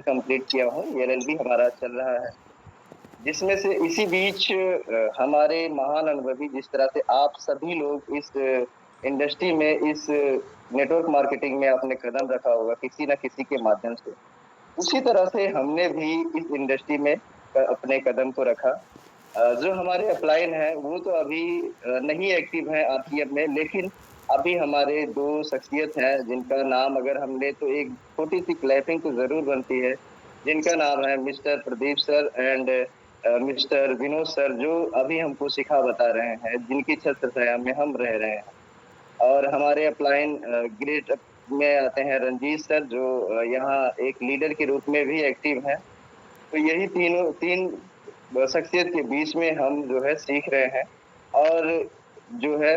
Complete किया हूँ, LLB हमारा चल रहा है। जिसमें से इसी बीच हमारे महान अनुभवी जिस तरह से आप सभी लोग इस इंडस्ट्री में, इस नेटवर्क मार्केटिंग में आपने कदम रखा होगा किसी न किसी के माध्यम से, उसी तरह से हमने भी इस इंडस्ट्री में अपने कदम को रखा। जो हमारे अपलाइन हैं वो तो अभी नहीं एक्टिव हैं आरपीएफ में, लेकिन अभी हमारे 2 शख्सियत हैं जिनका नाम अगर हम लें तो एक छोटी-सी क्लैपिंग तो ज़रूर बनती है, जिनका नाम है mister Pradeep sir and mister Vinod sir, जो अभी हमको सिखा बता रहे हैं, जिनकी छत्रछाया में हम रह रहे हैं। और हमारे अपलाइन ग्रेड में आते हैं रंजीत सर, जो यहाँ एक लीडर के रूप में भी एक्टिव हैं। तो यही 3 शख्सियत के बीच में हम जो है सीख रहे हैं, और जो है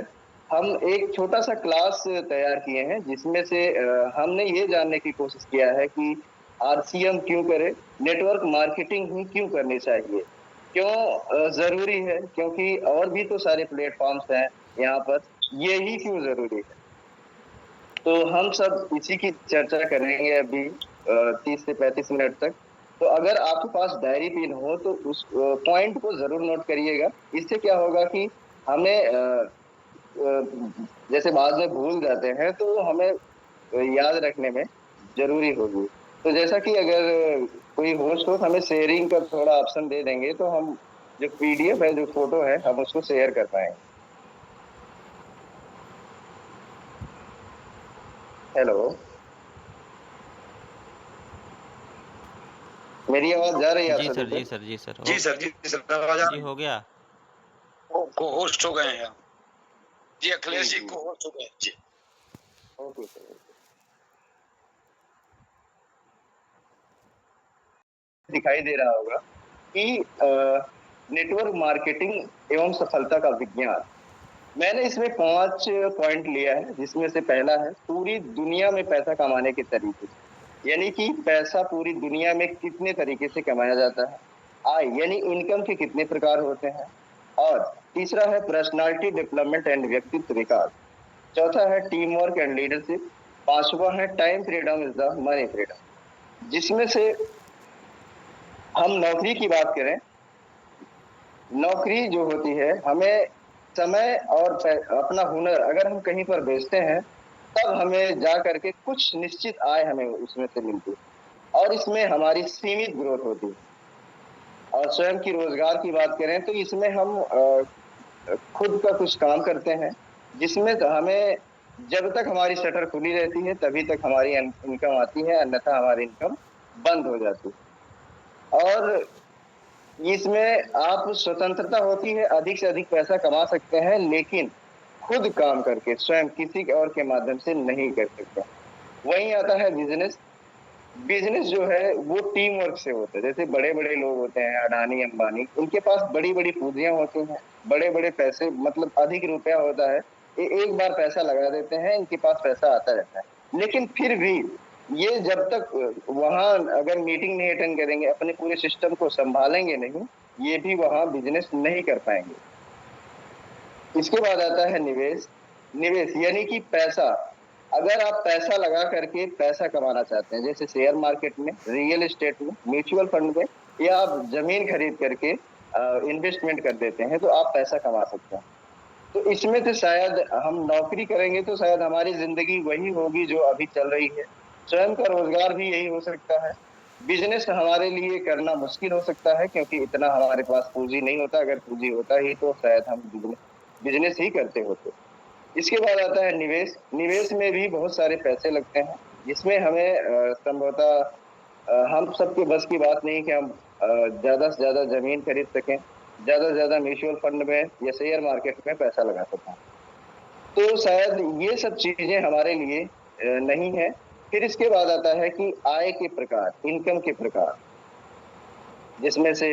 हम एक छोटा-सा क्लास तैयार किए हैं जिसमें से हमने ये जानने की कोशिश किया है कि आरसीएम क्यों करें? नेटवर्क मार्केटिंग ही क्यों करनी चाहिए? क्यों ज़रूरी है? क्योंकि और भी तो सारे प्लेटफ़ॉर्म्स हैं यहाँ पर, ये ही क्यों ज़रूरी है? तो हम सब इसी की चर्चा करेंगे अभी 30 से 35 मिनट तक। तो अगर आपके पास डायरी पेन हो तो उस पॉइंट को ज़रूर नोट करिएगा। इससे क्या होगा कि हमें जैसे बाद में भूल जाते हैं तो हमें याद रखने में ज़रूरी होगी। तो जैसा कि अगर कोई होस्ट हो हमें शेयरिंग का थोड़ा ऑप्शन दे देंगे तो हम जो पीडीएफ है, जो फ़ोटो है, हम उसको शेयर कर पाएँगे। हेलो। मेरी आवाज़ जा रही है आप जी सभी सर, को? जी सर, जी सर। जी सर, जी सर, आवाज़ आ जी, रही है। हो गया? को-होस्ट हो गए हैं आप। जी, अखिलेश जी जी। को-होस्ट हो गए हैं। जी। Okay sir, okay. दिखाई दे रहा होगा कि नेटवर्क मार्केटिंग एवं सफलता का विज्ञान। मैंने इसमें 5 पॉइंट लिया है, जिसमें से पहला है पूरी दुनिया में पैसा कमाने के तरीके। यानी कि पैसा पूरी दुनिया में कितने तरीके से कमाया जाता है। आय यानी इनकम के कितने प्रकार होते हैं। और तीसरा है पर्सनैलिटी डेवलपमेंट एंड व्यक्तित्व विकास। चौथा है टीम वर्क एंड लीडरशिप। 5वां है time freedom is the money freedom. जिसमें से हम नौकरी की बात करें, नौकरी जो होती है हमें समय और अपना हुनर अगर हम कहीं पर बेचते हैं, तब हमें जा करके कुछ निश्चित आय हमें उसमें से मिलती है, और इसमें हमारी सीमित ग्रोथ होती है। और स्वयं की रोज़गार की बात करें तो इसमें हम खुद का कुछ काम करते हैं, जिसमें हमें जब तक हमारी शटर खुली रहती है तभी तक हमारी इनकम आती है, अन्यथा हमारी इनकम बंद हो जाती है। और इसमें आप स्वतंत्रता होती है, अधिक से अधिक पैसा कमा सकते हैं, लेकिन खुद काम करके स्वयं किसी और के माध्यम से नहीं कर सकते। वहीं आता है बिज़नेस। बिज़नेस जो है वो टीम वर्क से होता है। जैसे बड़े-बड़े लोग होते हैं, अडानी, अंबानी, उनके पास बड़ी-बड़ी पूँजियाँ होती हैं, बड़े-बड़े पैसे मतलब अधिक रुपया होता है। एक बार पैसा लगा देते हैं, इनके पास पैसा आता रहता है। लेकिन फिर भी ये जब तक वहाँ अगर मीटिंग नहीं अटेंड करेंगे, अपने पूरे सिस्टम को सँभालेंगे नहीं, ये भी वहाँ बिज़नेस नहीं कर पाएँगे। इसके बाद आता है निवेश। निवेश यानी कि पैसा। अगर आप पैसा लगा करके पैसा कमाना चाहते हैं, जैसे शेयर मार्केट में, रियल एस्टेट में, म्यूचुअल फंड में, या आप ज़मीन खरीद करके इन्वेस्टमेंट कर देते हैं, तो आप पैसा कमा सकते हैं। तो इसमें से शायद हम नौकरी करेंगे तो शायद हमारी ज़िंदगी वही होगी जो अभी चल रही है। स्वयं का रोज़गार भी यही हो सकता है। बिज़नेस हमारे लिए करना मुश्किल हो सकता है क्योंकि इतना हमारे पास पूँजी नहीं होता, अगर पूँजी होता ही तो शायद हम बिज़नेस ही करते होते। इसके बाद आता है निवेश। निवेश में भी बहुत सारे पैसे लगते हैं, जिसमें हमें संभवतः हम सबके बस की बात नहीं कि हम ज़्यादा से ज़्यादा ज़मीन खरीद सकें, ज़्यादा से ज़्यादा म्यूचुअल फंड में या शेयर मार्केट में पैसा लगा सकें। तो शायद ये सब चीज़ें हमारे लिए नहीं है। फिर इसके बाद आता है कि आय के प्रकार, इनकम के प्रकार, जिसमें से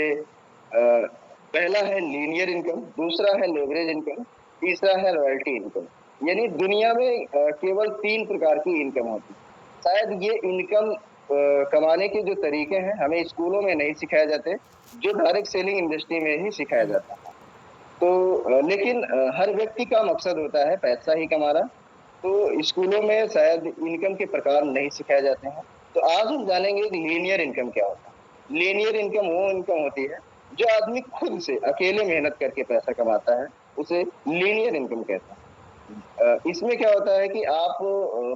पहला है लीनियर इनकम, दूसरा है लेवरेज इनकम, तीसरा है रॉयल्टी इनकम। यानी दुनिया में केवल 3 प्रकार की इनकम होती है। शायद ये इनकम कमाने के जो तरीके हैं, हमें स्कूलों में नहीं सिखाए जाते, जो डायरेक्ट सेलिंग इंडस्ट्री में ही सिखाया जाता है। तो लेकिन हर व्यक्ति का मकसद होता है पैसा ही कमाना, तो स्कूलों में शायद इनकम के प्रकार नहीं सिखाए जाते हैं। तो आज हम जानेंगे कि लीनियर इनकम क्या होता है। लीनियर इनकम वो इनकम होती है जो आदमी खुद से अकेले मेहनत करके पैसा कमाता है, उसे लीनियर इनकम कहते हैं। इसमें क्या होता है कि आप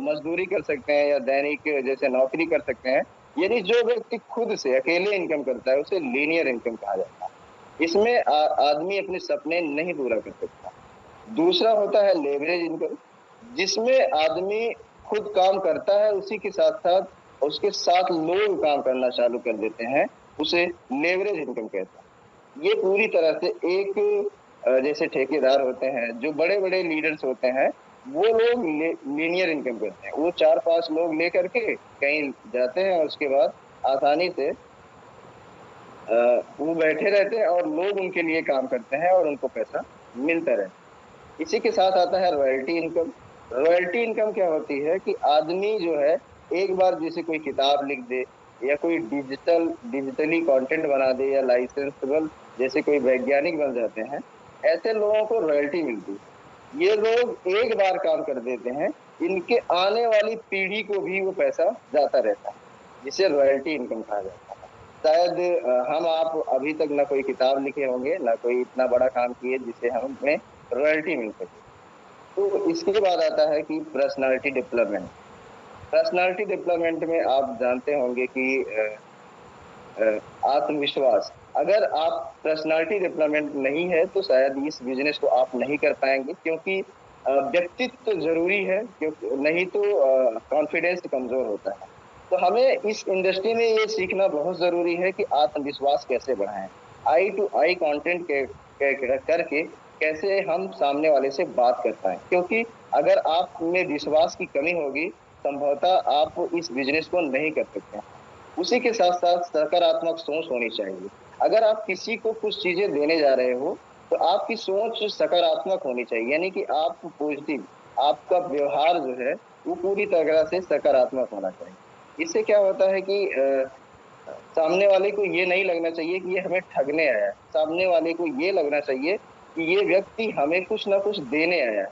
मजदूरी कर सकते हैं या दैनिक जैसे नौकरी कर सकते हैं, यानी जो व्यक्ति खुद से अकेले इनकम करता है उसे लीनियर इनकम कहा जाता है। इसमें आदमी अपने सपने नहीं पूरा कर सकता। दूसरा होता है लेवरेज इनकम, जिसमें आदमी खुद काम करता है, उसी के साथ-साथ उसके साथ लोग काम करना चालू कर देते हैं, उसे लेवरेज इनकम कहते हैं। ये पूरी तरह से एक जैसे ठेकेदार होते हैं, जो बड़े-बड़े लीडर्स होते हैं, वो लोग लीनियर इनकम करते हैं। वो 4-5 लोग लेकर के कहीं जाते हैं और उसके बाद आसानी से वो बैठे रहते हैं और लोग उनके लिए काम करते हैं और उनको पैसा मिलता रहता है। इसी के साथ आता है रॉयल्टी इनकम। रॉयल्टी इनकम क्या होती है कि आदमी जो है एक बार जैसे कोई किताब लिख दे या कोई डिजिटली कंटेंट बना दे या लाइसेंसेबल जैसे कोई वैज्ञानिक बन जाते हैं, ऐसे लोगों को रॉयल्टी मिलती है। ये लोग एक बार काम कर देते हैं, इनके आने वाली पीढ़ी को भी वो पैसा जाता रहता है, जिसे रॉयल्टी इनकम कहा जाता है। शायद हम आप अभी तक ना कोई किताब लिखे होंगे, ना कोई इतना बड़ा काम किए जिससे हमें रॉयल्टी मिल सके। तो इसके बाद आता है कि पर्सनालिटी डेवलपमेंट। पर्सनालिटी डेवलपमेंट में आप जानते होंगे कि आत्मविश्वास। अगर आप पर्सनालिटी डेवलपमेंट नहीं है तो शायद इस बिजनेस को आप नहीं कर पाएंगे, क्योंकि व्यक्तित्व तो जरूरी है, क्योंकि नहीं तो कॉन्फिडेंस कमजोर होता है। तो हमें इस इंडस्ट्री में ये सीखना बहुत जरूरी है कि आत्मविश्वास कैसे बढ़ाएं, आई टू आई कॉन्टेंट करके कैसे हम सामने वाले से बात कर पाए, क्योंकि अगर आप में विश्वास की कमी होगी, संभवतः आप इस बिजनेस को नहीं कर सकते हैं। उसी के साथ-साथ सकारात्मक सोच होनी चाहिए। अगर आप किसी को कुछ चीज़ें देने जा रहे हो, तो आपकी सोच सकारात्मक होनी चाहिए, यानी कि आप पॉजिटिव, आपका व्यवहार जो है, वो पूरी तरह से सकारात्मक होना चाहिए। इससे क्या होता है कि सामने वाले को ये नहीं लगना चाहिए कि ये हमें ठगने आया है। सामने वाले को ये लगना चाहिए कि ये व्यक्ति हमें कुछ न कुछ देने आया है।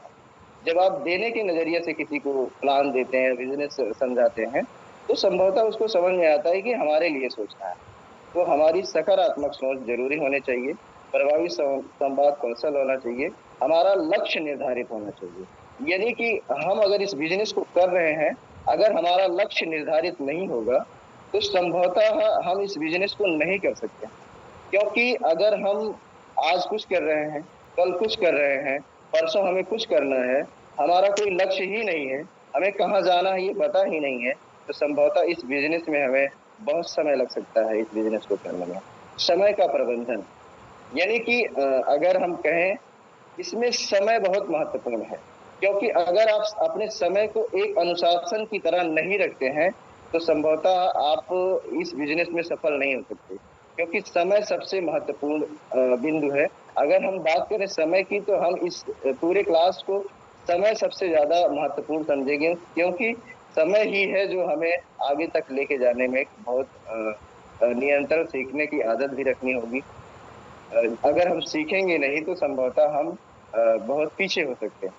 जब आप देने के नज़रिए से किसी को प्लान देते हैं, बिज़नेस समझाते हैं, तो संभवतः उसको समझ में आता है कि हमारे लिए सोच रहा है। तो हमारी सकारात्मक सोच ज़रूरी होनी चाहिए, प्रभावी संवाद कौशल होना चाहिए, हमारा लक्ष्य निर्धारित होना चाहिए। यानी कि हम अगर इस बिज़नेस को कर रहे हैं, अगर हमारा लक्ष्य निर्धारित नहीं होगा, तो संभवतः हम इस बिज़नेस को नहीं कर सकते। क्योंकि अगर हम आज कुछ कर रहे हैं, कल कुछ कर रहे हैं, परसों हमें कुछ करना है, हमारा कोई लक्ष्य ही नहीं है, हमें कहाँ जाना है ये पता ही नहीं है, तो संभवतः इस बिज़नेस में हमें बहुत समय लग सकता है इस बिज़नेस को करने में। समय का प्रबंधन, यानी कि अगर हम कहें, इसमें समय बहुत महत्वपूर्ण है, क्योंकि अगर आप अपने समय को एक अनुशासन की तरह नहीं रखते हैं, तो संभवतः आप इस बिज़नेस में सफल नहीं हो सकते, क्योंकि समय सबसे महत्वपूर्ण बिंदु है। अगर हम बात करें समय की, तो हम इस पूरे क्लास को समय सबसे ज़्यादा महत्वपूर्ण समझेंगे, क्योंकि समय ही है जो हमें आगे तक लेके जाने में बहुत निरंतर सीखने की आदत भी रखनी होगी। अगर हम सीखेंगे नहीं तो संभवतः हम बहुत पीछे हो सकते हैं।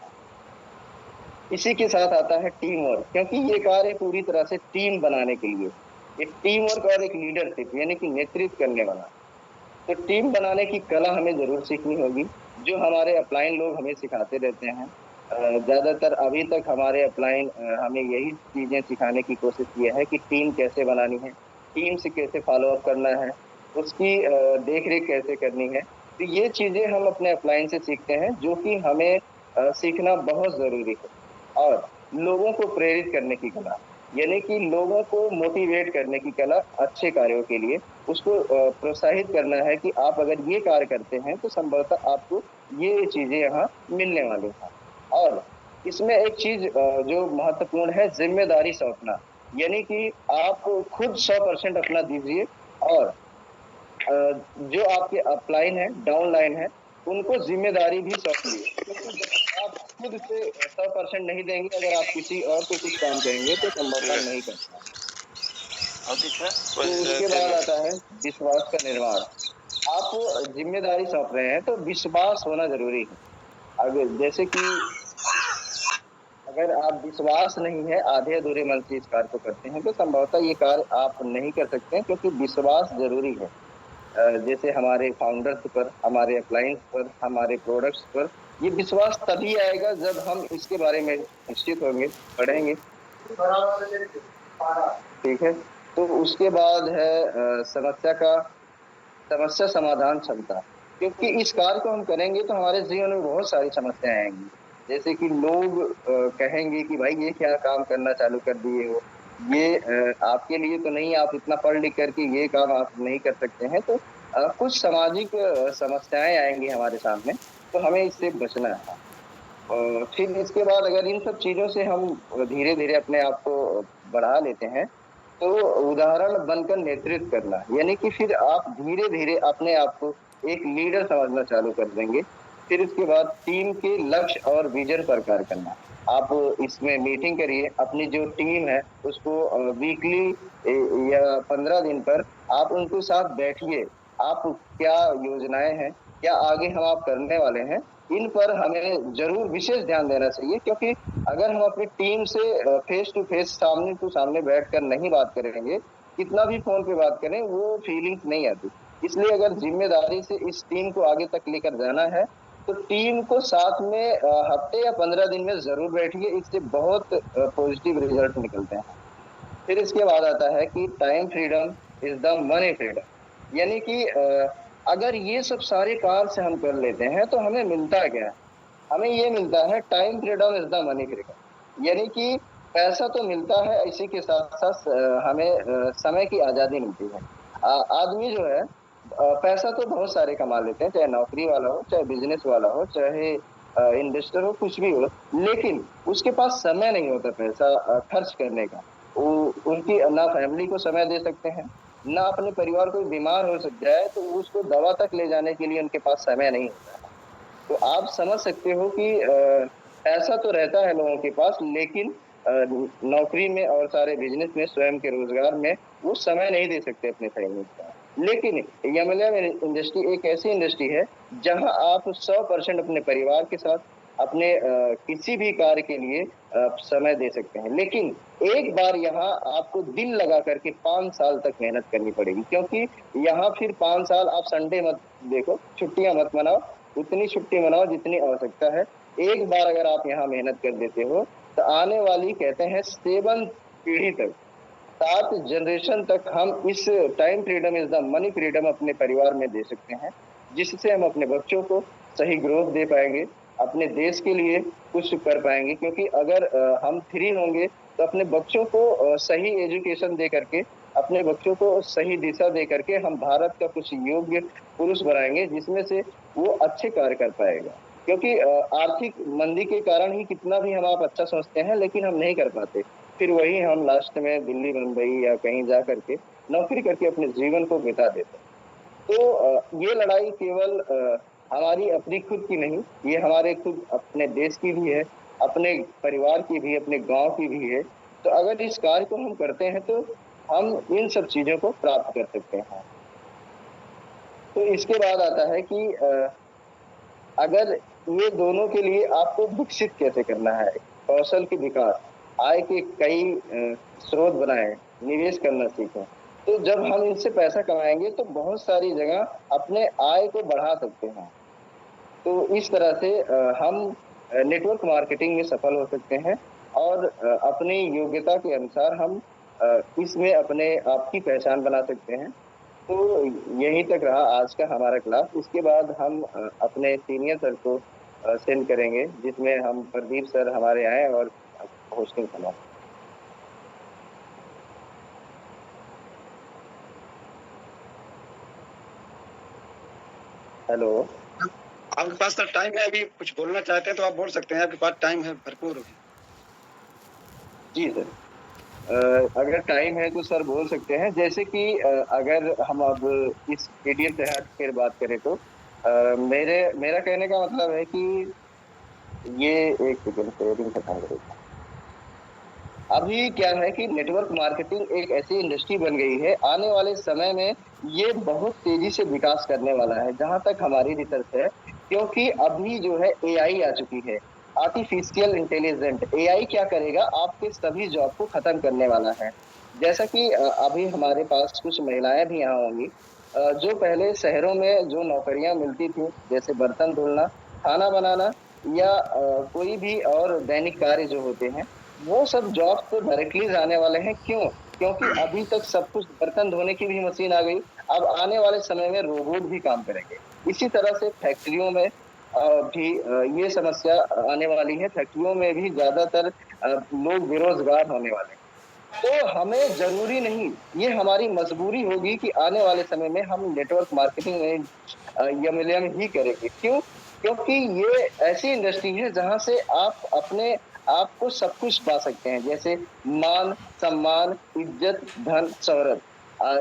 इसी के साथ आता है टीम वर्क, क्योंकि ये कार्य पूरी तरह से टीम बनाने के लिए, एक टीम वर्क और एक लीडरशिप यानी कि नेतृत्व करने वाला। तो टीम बनाने की कला हमें ज़रूर सीखनी होगी, जो हमारे अपलाइन लोग हमें सिखाते रहते हैं। ज़्यादातर अभी तक हमारे अपलाइन हमें यही चीज़ें सिखाने की कोशिश किया है कि टीम कैसे बनानी है, टीम से कैसे फ़ॉलो अप करना है, उसकी देख-रेख कैसे करनी है। तो ये चीज़ें हम अपने अपलाइन से सीखते हैं, जो कि हमें सीखना बहुत ज़रूरी है। और लोगों को प्रेरित करने की कला, यानी कि लोगों को मोटिवेट करने की कला अच्छे कार्यों के लिए, उसको प्रोत्साहित करना है कि आप अगर ये कार्य करते हैं तो संभवतः आपको ये चीज़ें यहाँ मिलने वाली हैं। और इसमें एक चीज़ जो महत्वपूर्ण है, ज़िम्मेदारी सौंपना, यानी कि आप खुद 100% अपना दीजिए और जो आपके अपलाइन है, डाउनलाइन है, उनको ज़िम्मेदारी भी सौंपिए, क्योंकि जब आप खुद से 100% नहीं देंगे, अगर आप किसी और को कुछ काम कहेंगे तो संभवतः नहीं कर पाएँगे। तो उसके बाद आता है विश्वास का निर्माण। आप ज़िम्मेदारी सौंप रहे हैं तो विश्वास होना ज़रूरी है। अगर जैसे कि अगर आप विश्वास नहीं है, आधे अधूरे मन से इस कार्य को करते हैं, तो संभवतः ये कार्य आप नहीं कर सकते हैं, क्योंकि विश्वास जरूरी है। जैसे हमारे फाउंडर्स पर, हमारे अप्लायंस पर, हमारे प्रोडक्ट्स पर ये विश्वास तभी आएगा जब हम इसके बारे में निश्चित होंगे, पढ़ेंगे। ठीक है। तो उसके बाद है समस्या समाधान क्षमता। क्योंकि इस कार्य को हम करेंगे तो हमारे जीवन में बहुत सारी समस्याएं आएंगी। जैसे कि लोग कहेंगे कि भाई ये क्या काम करना चालू कर दिए हो, ये आपके लिए तो नहीं, आप इतना पढ़ लिख करके ये काम आप नहीं कर सकते हैं। तो कुछ सामाजिक समस्याएं आएंगी हमारे सामने, तो हमें इससे बचना है। और फिर इसके बाद अगर इन सब चीजों से हम धीरे धीरे अपने आप को बढ़ा लेते हैं, तो उदाहरण बनकर नेतृत्व करना, यानी कि फिर आप धीरे धीरे अपने आप को एक लीडर समझना चालू कर देंगे। फिर इसके बाद टीम के लक्ष्य और विजन पर कार्य करना। आप इसमें मीटिंग करिए, अपनी जो टीम है उसको वीकली या 15 दिन पर आप उनके साथ बैठिए। आप क्या योजनाएं हैं, क्या आगे हम आप करने वाले हैं, इन पर हमें जरूर विशेष ध्यान देना चाहिए। क्योंकि अगर हम अपनी टीम से फेस टू फेस, सामने टू सामने बैठकर नहीं बात करेंगे, कितना भी फोन पे बात करें, वो फीलिंग्स नहीं आती। इसलिए अगर जिम्मेदारी से इस टीम को आगे तक लेकर जाना है, तो टीम को साथ में हफ्ते या 15 दिन में जरूर बैठिए। इससे बहुत पॉजिटिव रिजल्ट निकलते हैं। फिर इसके बाद आता है कि time freedom is the money freedom. यानी कि अगर ये सब सारे कार्य से हम कर लेते हैं तो हमें मिलता क्या है? हमें ये मिलता है time freedom is the money freedom. यानी कि पैसा तो मिलता है, इसी के साथ साथ हमें समय की आजादी मिलती है। आदमी जो है पैसा तो बहुत सारे कमा लेते हैं, चाहे नौकरी वाला हो, चाहे बिजनेस वाला हो, चाहे इन्वेस्टर हो, कुछ भी हो, लेकिन उसके पास समय नहीं होता पैसा खर्च करने का। उनकी ना फैमिली को समय दे सकते हैं, ना अपने परिवार, कोई बीमार हो सकता है तो उसको दवा तक ले जाने के लिए उनके पास समय नहीं होता है। तो आप समझ सकते हो कि पैसा तो रहता है लोगों के पास, लेकिन नौकरी में और सारे बिजनेस में, स्वयं के रोजगार में वो समय नहीं दे सकते अपने फैमिली का। लेकिन एमएलएम इंडस्ट्री एक ऐसी इंडस्ट्री है जहां आप 100% अपने परिवार के साथ, अपने किसी भी कार्य के लिए समय दे सकते हैं। लेकिन एक बार यहाँ आपको दिल लगा करके 5 साल तक मेहनत करनी पड़ेगी। क्योंकि यहाँ फिर 5 साल आप संडे मत देखो, छुट्टियां मत मनाओ, उतनी छुट्टी मनाओ जितनी आवश्यकता है। एक बार अगर आप यहाँ मेहनत कर देते हो, तो आने वाली, कहते हैं 7 पीढ़ी तक, 7 जनरेशन तक हम इस time freedom is the money freedom अपने परिवार में दे सकते हैं। जिससे हम अपने बच्चों को सही ग्रोथ दे पाएंगे, अपने देश के लिए कुछ कर पाएंगे। क्योंकि अगर हम फ्री होंगे तो अपने बच्चों को सही एजुकेशन दे करके, अपने बच्चों को सही दिशा दे करके हम भारत का कुछ योग्य पुरुष बनाएंगे, जिसमें से वो अच्छे कार्य कर पाएगा। क्योंकि आर्थिक मंदी के कारण ही कितना भी हम आप अच्छा सोचते हैं, लेकिन हम नहीं कर पाते। फिर वही हम लास्ट में दिल्ली, मुंबई या कहीं जा करके नौकरी करके अपने जीवन को बिता देते हैं। तो ये लड़ाई केवल हमारी अपनी खुद की नहीं, ये हमारे खुद अपने देश की भी है, अपने परिवार की भी, अपने गांव की भी है। तो अगर इस कार्य को हम करते हैं तो हम इन सब चीजों को प्राप्त कर सकते हैं। तो इसके बाद आता है कि अगर ये दोनों के लिए आपको विकसित कैसे करना है, कौशल के विकास, आय के कई स्रोत बनाएं, निवेश करना सीखें। तो जब हम इनसे पैसा कमाएंगे तो बहुत सारी जगह अपने आय को बढ़ा सकते हैं। तो इस तरह से हम नेटवर्क मार्केटिंग में सफल हो सकते हैं, और अपनी योग्यता के अनुसार हम इसमें अपने आप की पहचान बना सकते हैं। तो यहीं तक रहा आज का हमारा क्लास। इसके बाद हम अपने सीनियर सर को सेंड करेंगे, जिसमें हम प्रदीप सर हमारे आए और होस्टिंग करना। हेलो, आपके पास तो टाइम है, अभी कुछ बोलना चाहते हैं तो आप बोल सकते हैं, आपके पास टाइम है भरपूर। जी सर, अगर टाइम है तो सर बोल सकते हैं। जैसे कि अगर हम अब इस पीडीएफ से हट कर बात करें तो मेरा कहने का मतलब है कि ये एक सेकंड शेयरिंग खत्म करेगा। अभी क्या है कि नेटवर्क मार्केटिंग एक ऐसी इंडस्ट्री बन गई है, आने वाले समय में ये बहुत तेजी से विकास करने वाला है, जहां तक हमारी रिसर्च है। क्योंकि अभी जो है एआई आ चुकी है। आर्टिफिशियल इंटेलिजेंट एआई क्या करेगा, आपके सभी जॉब को खत्म करने वाला है। जैसा कि अभी हमारे पास कुछ महिलाएं भी यहाँ होंगी, जो पहले शहरों में जो नौकरियां मिलती थी, जैसे बर्तन धुलना, खाना बनाना या कोई भी और दैनिक कार्य जो होते हैं, वो सब जॉब तो डायरेक्टली जाने वाले हैं। क्यों? क्योंकि अभी तक सब कुछ, बर्तन धोने की भी मशीन आ गई, अब आने वाले समय में रोबोट भी काम करेंगे। इसी तरह से फैक्ट्रियों में भी ये समस्या आने वाली है, फैक्ट्रियों में भी ज्यादातर लोग बेरोजगार होने वाले हैं। तो हमें जरूरी नहीं, ये हमारी मजबूरी होगी कि आने वाले समय में हम नेटवर्क मार्केटिंग में यमलम ही करेंगे। क्यों? क्योंकि ये ऐसी इंडस्ट्री है जहां से आप अपने आप को सब कुछ पा सकते हैं, जैसे मान सम्मान, इज्जत, धन, शोहरत।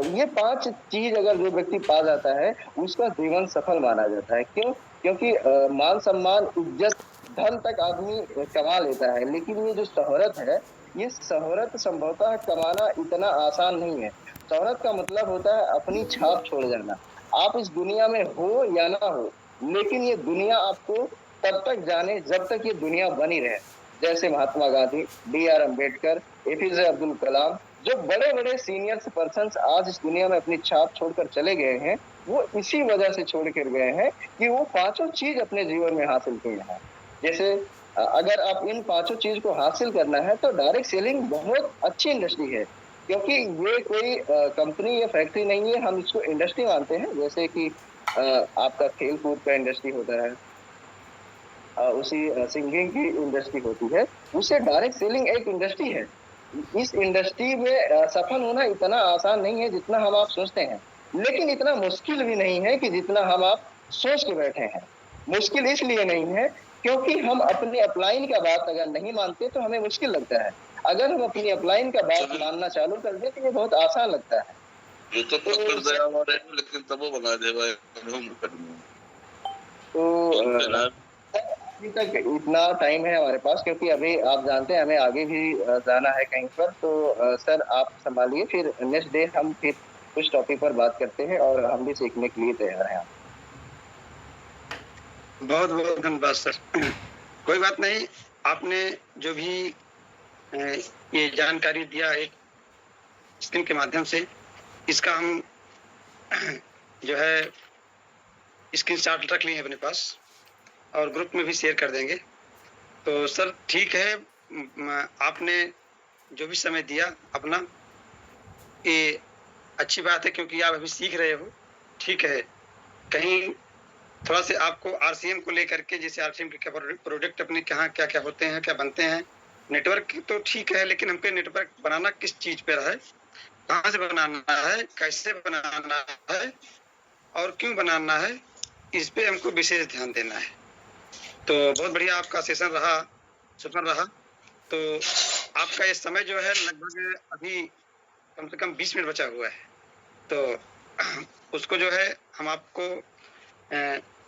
ये 5 चीज अगर जो व्यक्ति पा जाता है, उसका जीवन सफल माना जाता है। क्यों? क्योंकि मान सम्मान, इज्जत, धन तक आदमी कमा लेता है, लेकिन ये जो शोहरत है, ये शोहरत संभवतः कमाना इतना आसान नहीं है। शोहरत का मतलब होता है अपनी छाप छोड़ जाना। आप इस दुनिया में हो या ना हो, लेकिन ये दुनिया आपको तब तक जाने जब तक ये दुनिया बनी रहे। जैसे महात्मा गांधी, बी.आर. अम्बेडकर, एपीजे अब्दुल कलाम, जो बड़े बड़े सीनियर पर्सन आज इस दुनिया में अपनी छाप छोड़कर चले गए हैं, वो इसी वजह से छोड़ कर गए हैं कि वो पांचों चीज अपने जीवन में हासिल किए हैं। जैसे अगर आप इन पांचों चीज को हासिल करना है तो डायरेक्ट सेलिंग बहुत अच्छी इंडस्ट्री है, क्योंकि ये कोई कंपनी या फैक्ट्री नहीं है, हम इसको इंडस्ट्री मानते हैं। जैसे कि आपका खेल कूद का इंडस्ट्री होता है, उसी सिंगिंग की इंडस्ट्री होती है, उसे डायरेक्ट सेलिंग एक इंडस्ट्री है। इस इंडस्ट्री में सफल होना इतना आसान नहीं है जितना हम आप सोचते हैं, लेकिन इतना मुश्किल भी नहीं है कि जितना हम आप सोच के बैठे हैं। मुश्किल इसलिए नहीं है क्योंकि हम अपने अपलाइन का बात अगर नहीं मानते तो हमें मुश्किल लगता है। अगर हम अपनी अपलाइन का बात मानना चालू कर दें तो ये बहुत आसान लगता है। ये तो पकड़ दया हमारे, लेकिन तब वो बना दे भाई तो अभी तक इतना टाइम है हमारे पास, क्योंकि अभी आप जानते हैं हमें आगे भी जाना है कहीं पर। तो सर आप संभालिए, फिर नेक्स्ट डे हम फिर कुछ टॉपिक पर बात करते हैं और हम भी सीखने के लिए तैयार हैं। बहुत बहुत धन्यवाद सर। कोई बात नहीं, आपने जो भी ये जानकारी दिया है स्क्रीन के माध्यम से, इसका हम जो है स्क्रीनशॉट रख लिए हैं अपने पास और ग्रुप में भी शेयर कर देंगे। तो सर ठीक है, आपने जो भी समय दिया अपना, ये अच्छी बात है क्योंकि आप अभी सीख रहे हो। ठीक है, कहीं थोड़ा से आपको आरसीएम को लेकर के, जैसे आरसीएम के प्रोडक्ट अपने कहाँ क्या क्या होते हैं, क्या बनते हैं, नेटवर्क तो ठीक है, लेकिन हमको नेटवर्क बनाना किस चीज पे है, कहाँ से बनाना है, कैसे बनाना है और क्यों बनाना है, इस पे हमको विशेष ध्यान देना है। तो बहुत बढ़िया आपका सेशन रहा, सफल रहा। तो आपका ये समय जो है लगभग अभी कम से कम 20 मिनट बचा हुआ है, तो उसको जो है हम आपको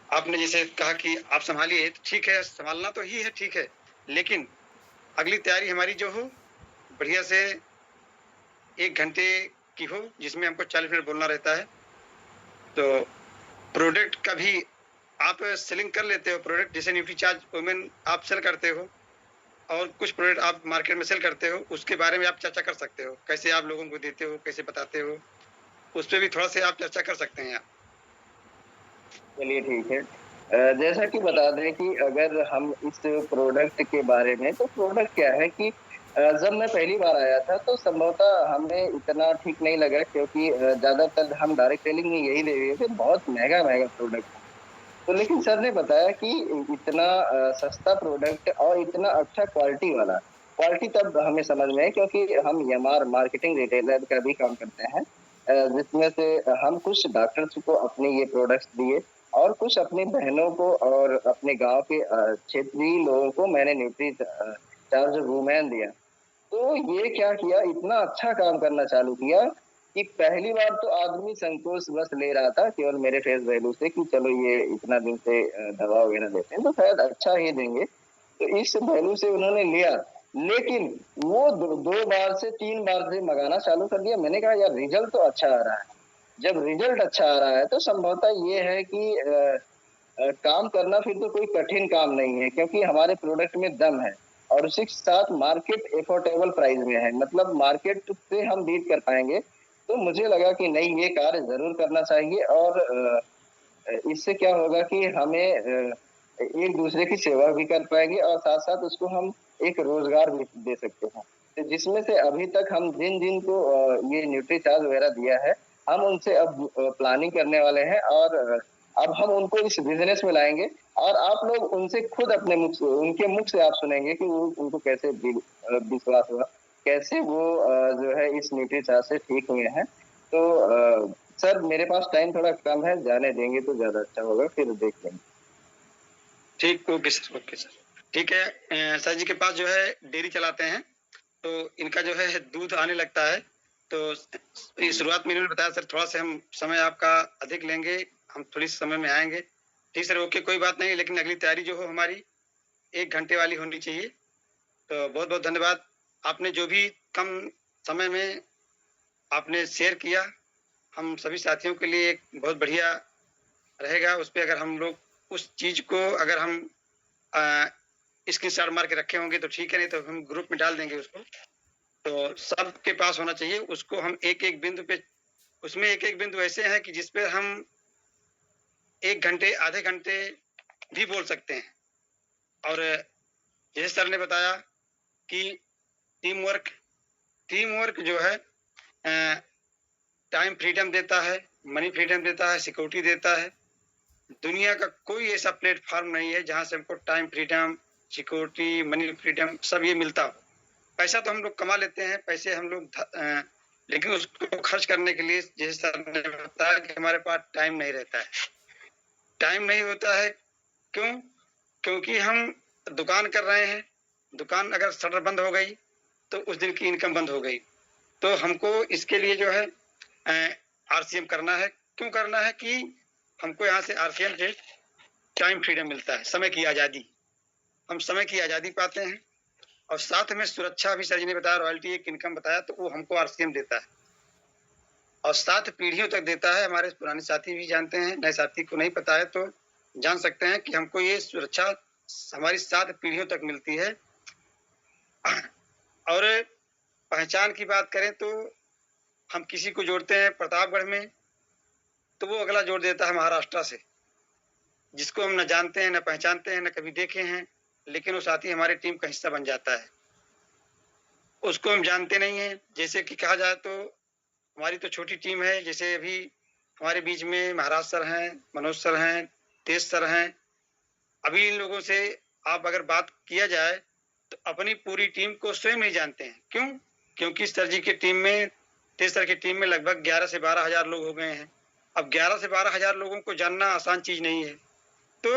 आपने जैसे कहा कि आप संभालिए, तो ठीक है, संभालना तो ही है, ठीक है, लेकिन अगली तैयारी हमारी जो हो बढ़िया से 1 घंटे की हो, जिसमें हमको 40 मिनट बोलना रहता है। तो प्रोडक्ट का भी आप सेलिंग कर लेते हो, प्रोडक्ट जैसे न्यूट्रीचार्ज वुमेन आप सेल करते हो और कुछ प्रोडक्ट आप मार्केट में सेल करते हो, उसके बारे में आप चर्चा कर सकते हो, कैसे आप लोगों को देते हो, कैसे बताते हो, उस पर भी थोड़ा सा आप चर्चा कर सकते हैं आप। चलिए ठीक है। जैसा कि बता दें कि अगर हम इस प्रोडक्ट के बारे में, तो प्रोडक्ट क्या है कि जब मैं पहली बार आया था तो संभवतः हमें इतना ठीक नहीं लगा, क्योंकि ज्यादातर हम डायरेक्ट सेलिंग में यही ले रहे थे, बहुत महंगा महंगा प्रोडक्ट। तो लेकिन सर ने बताया कि इतना सस्ता प्रोडक्ट और इतना अच्छा क्वालिटी वाला, क्वालिटी तब हमें समझ में है क्योंकि हम एमआर मार्केटिंग रिटेलर का भी काम करते हैं, जिसमें से हम कुछ डॉक्टर्स को अपने ये प्रोडक्ट्स दिए और कुछ अपनी बहनों को और अपने गांव के क्षेत्रीय लोगों को मैंने न्यूट्री चार्ज वुमेन दिया। तो ये क्या किया, इतना अच्छा काम करना चालू किया कि पहली बार तो आदमी संकोच बस ले रहा था केवल मेरे फेस वैल्यू से कि चलो ये इतना दिन से दवा वगैरह देते हैं तो शायद अच्छा ही देंगे, तो इस वैल्यू से उन्होंने लिया। लेकिन वो 2 बार से 3 बार से मंगाना चालू कर दिया। मैंने कहा यार रिजल्ट तो अच्छा आ रहा है। जब रिजल्ट अच्छा आ रहा है तो संभवतः ये है कि काम करना फिर तो कोई कठिन काम नहीं है, क्योंकि हमारे प्रोडक्ट में दम है और उसी के साथ मार्केट एफोर्डेबल प्राइस में है, मतलब मार्केट से हम बीट कर पाएंगे। तो मुझे लगा कि नहीं, ये कार्य जरूर करना चाहिए और इससे क्या होगा कि हमें एक दूसरे की सेवा भी कर पाएंगे और साथ साथ उसको हम एक रोजगार भी दे सकते हैं। तो जिसमें से अभी तक हम जिन जिन को ये न्यूट्री चार्ज वगैरह दिया है, हम उनसे अब प्लानिंग करने वाले हैं और अब हम उनको इस बिजनेस में लाएंगे और आप लोग उनसे खुद अपने मुख से, उनके मुख से आप सुनेंगे कि वो उनको कैसे विश्वास हुआ, कैसे वो जो है इस न्यूट्री चार्ज से ठीक हुए हैं। तो सर मेरे पास टाइम थोड़ा कम है, जाने देंगे तो ज्यादा अच्छा होगा, फिर देख लेंगे। ठीक, ओके सर, ओके सर, ठीक है। सर जी के पास जो है डेयरी चलाते हैं, तो इनका जो है दूध आने लगता है। तो ये शुरुआत में इन्होंने बताया सर थोड़ा सा हम समय आपका अधिक लेंगे, हम थोड़ी समय में आएंगे। ठीक सर, ओके, कोई बात नहीं, लेकिन अगली तैयारी जो हो हमारी 1 घंटे वाली होनी चाहिए। तो बहुत बहुत धन्यवाद, आपने जो भी कम समय में आपने शेयर किया, हम सभी साथियों के लिए एक बहुत बढ़िया रहेगा। उस पर अगर हम लोग उस चीज को अगर हम स्क्रीनशॉट मार के रखे होंगे तो ठीक है, नहीं तो हम ग्रुप में डाल देंगे उसको। तो सबके पास होना चाहिए उसको, हम एक एक बिंदु पे, उसमें एक एक बिंदु ऐसे हैं कि जिसपे हम 1 घंटे आधे घंटे भी बोल सकते हैं। और जैसे सर ने बताया कि टीम वर्क जो है टाइम फ्रीडम देता है, मनी फ्रीडम देता है, सिक्योरिटी देता है। दुनिया का कोई ऐसा प्लेटफॉर्म नहीं है जहां से हमको time freedom, security, money freedom सब ये मिलता हो। पैसा तो हम लोग कमा लेते हैं, पैसे हम लोग लेकिन उसको खर्च करने के लिए जैसे सर ने बताया कि हमारे पास टाइम नहीं रहता है। टाइम नहीं होता है क्यों? क्योंकि हम दुकान कर रहे हैं, दुकान अगर शटर बंद हो गई तो उस दिन की इनकम बंद हो गई। तो हमको इसके लिए जो है आरसीएम करना है। क्यों करना है? कि हमको यहाँ से आरसीएम से टाइम फ्रीडम मिलता है, समय की आज़ादी, हम समय की आज़ादी पाते हैं। और साथ में सुरक्षा भी सर जी ने बताया, रॉयल्टी एक इनकम बताया, तो वो हमको आरसीएम देता है और 7 पीढ़ियों तक देता है। हमारे पुराने साथी भी जानते हैं, नए साथी को नहीं पता है तो जान सकते हैं कि हमको ये सुरक्षा हमारी 7 पीढ़ियों तक मिलती है। और पहचान की बात करें तो हम किसी को जोड़ते हैं प्रतापगढ़ में तो वो अगला जोड़ देता है महाराष्ट्र से, जिसको हम न जानते हैं, न पहचानते हैं, न कभी देखे हैं, लेकिन वो साथी हमारी टीम का हिस्सा बन जाता है। उसको हम जानते नहीं हैं। जैसे कि कहा जाए तो हमारी तो छोटी टीम है, जैसे अभी हमारे बीच में महाराज सर हैं, मनोज सर हैं, तेज सर हैं। अभी इन लोगों से आप अगर बात किया जाए तो अपनी पूरी टीम को स्वयं नहीं जानते हैं। क्यों? क्योंकि सर जी की टीम में, तेज सर की टीम में लगभग 11 से 12 हजार लोग हो गए हैं। अब 11 से 12 हजार लोगों को जानना आसान चीज नहीं है। तो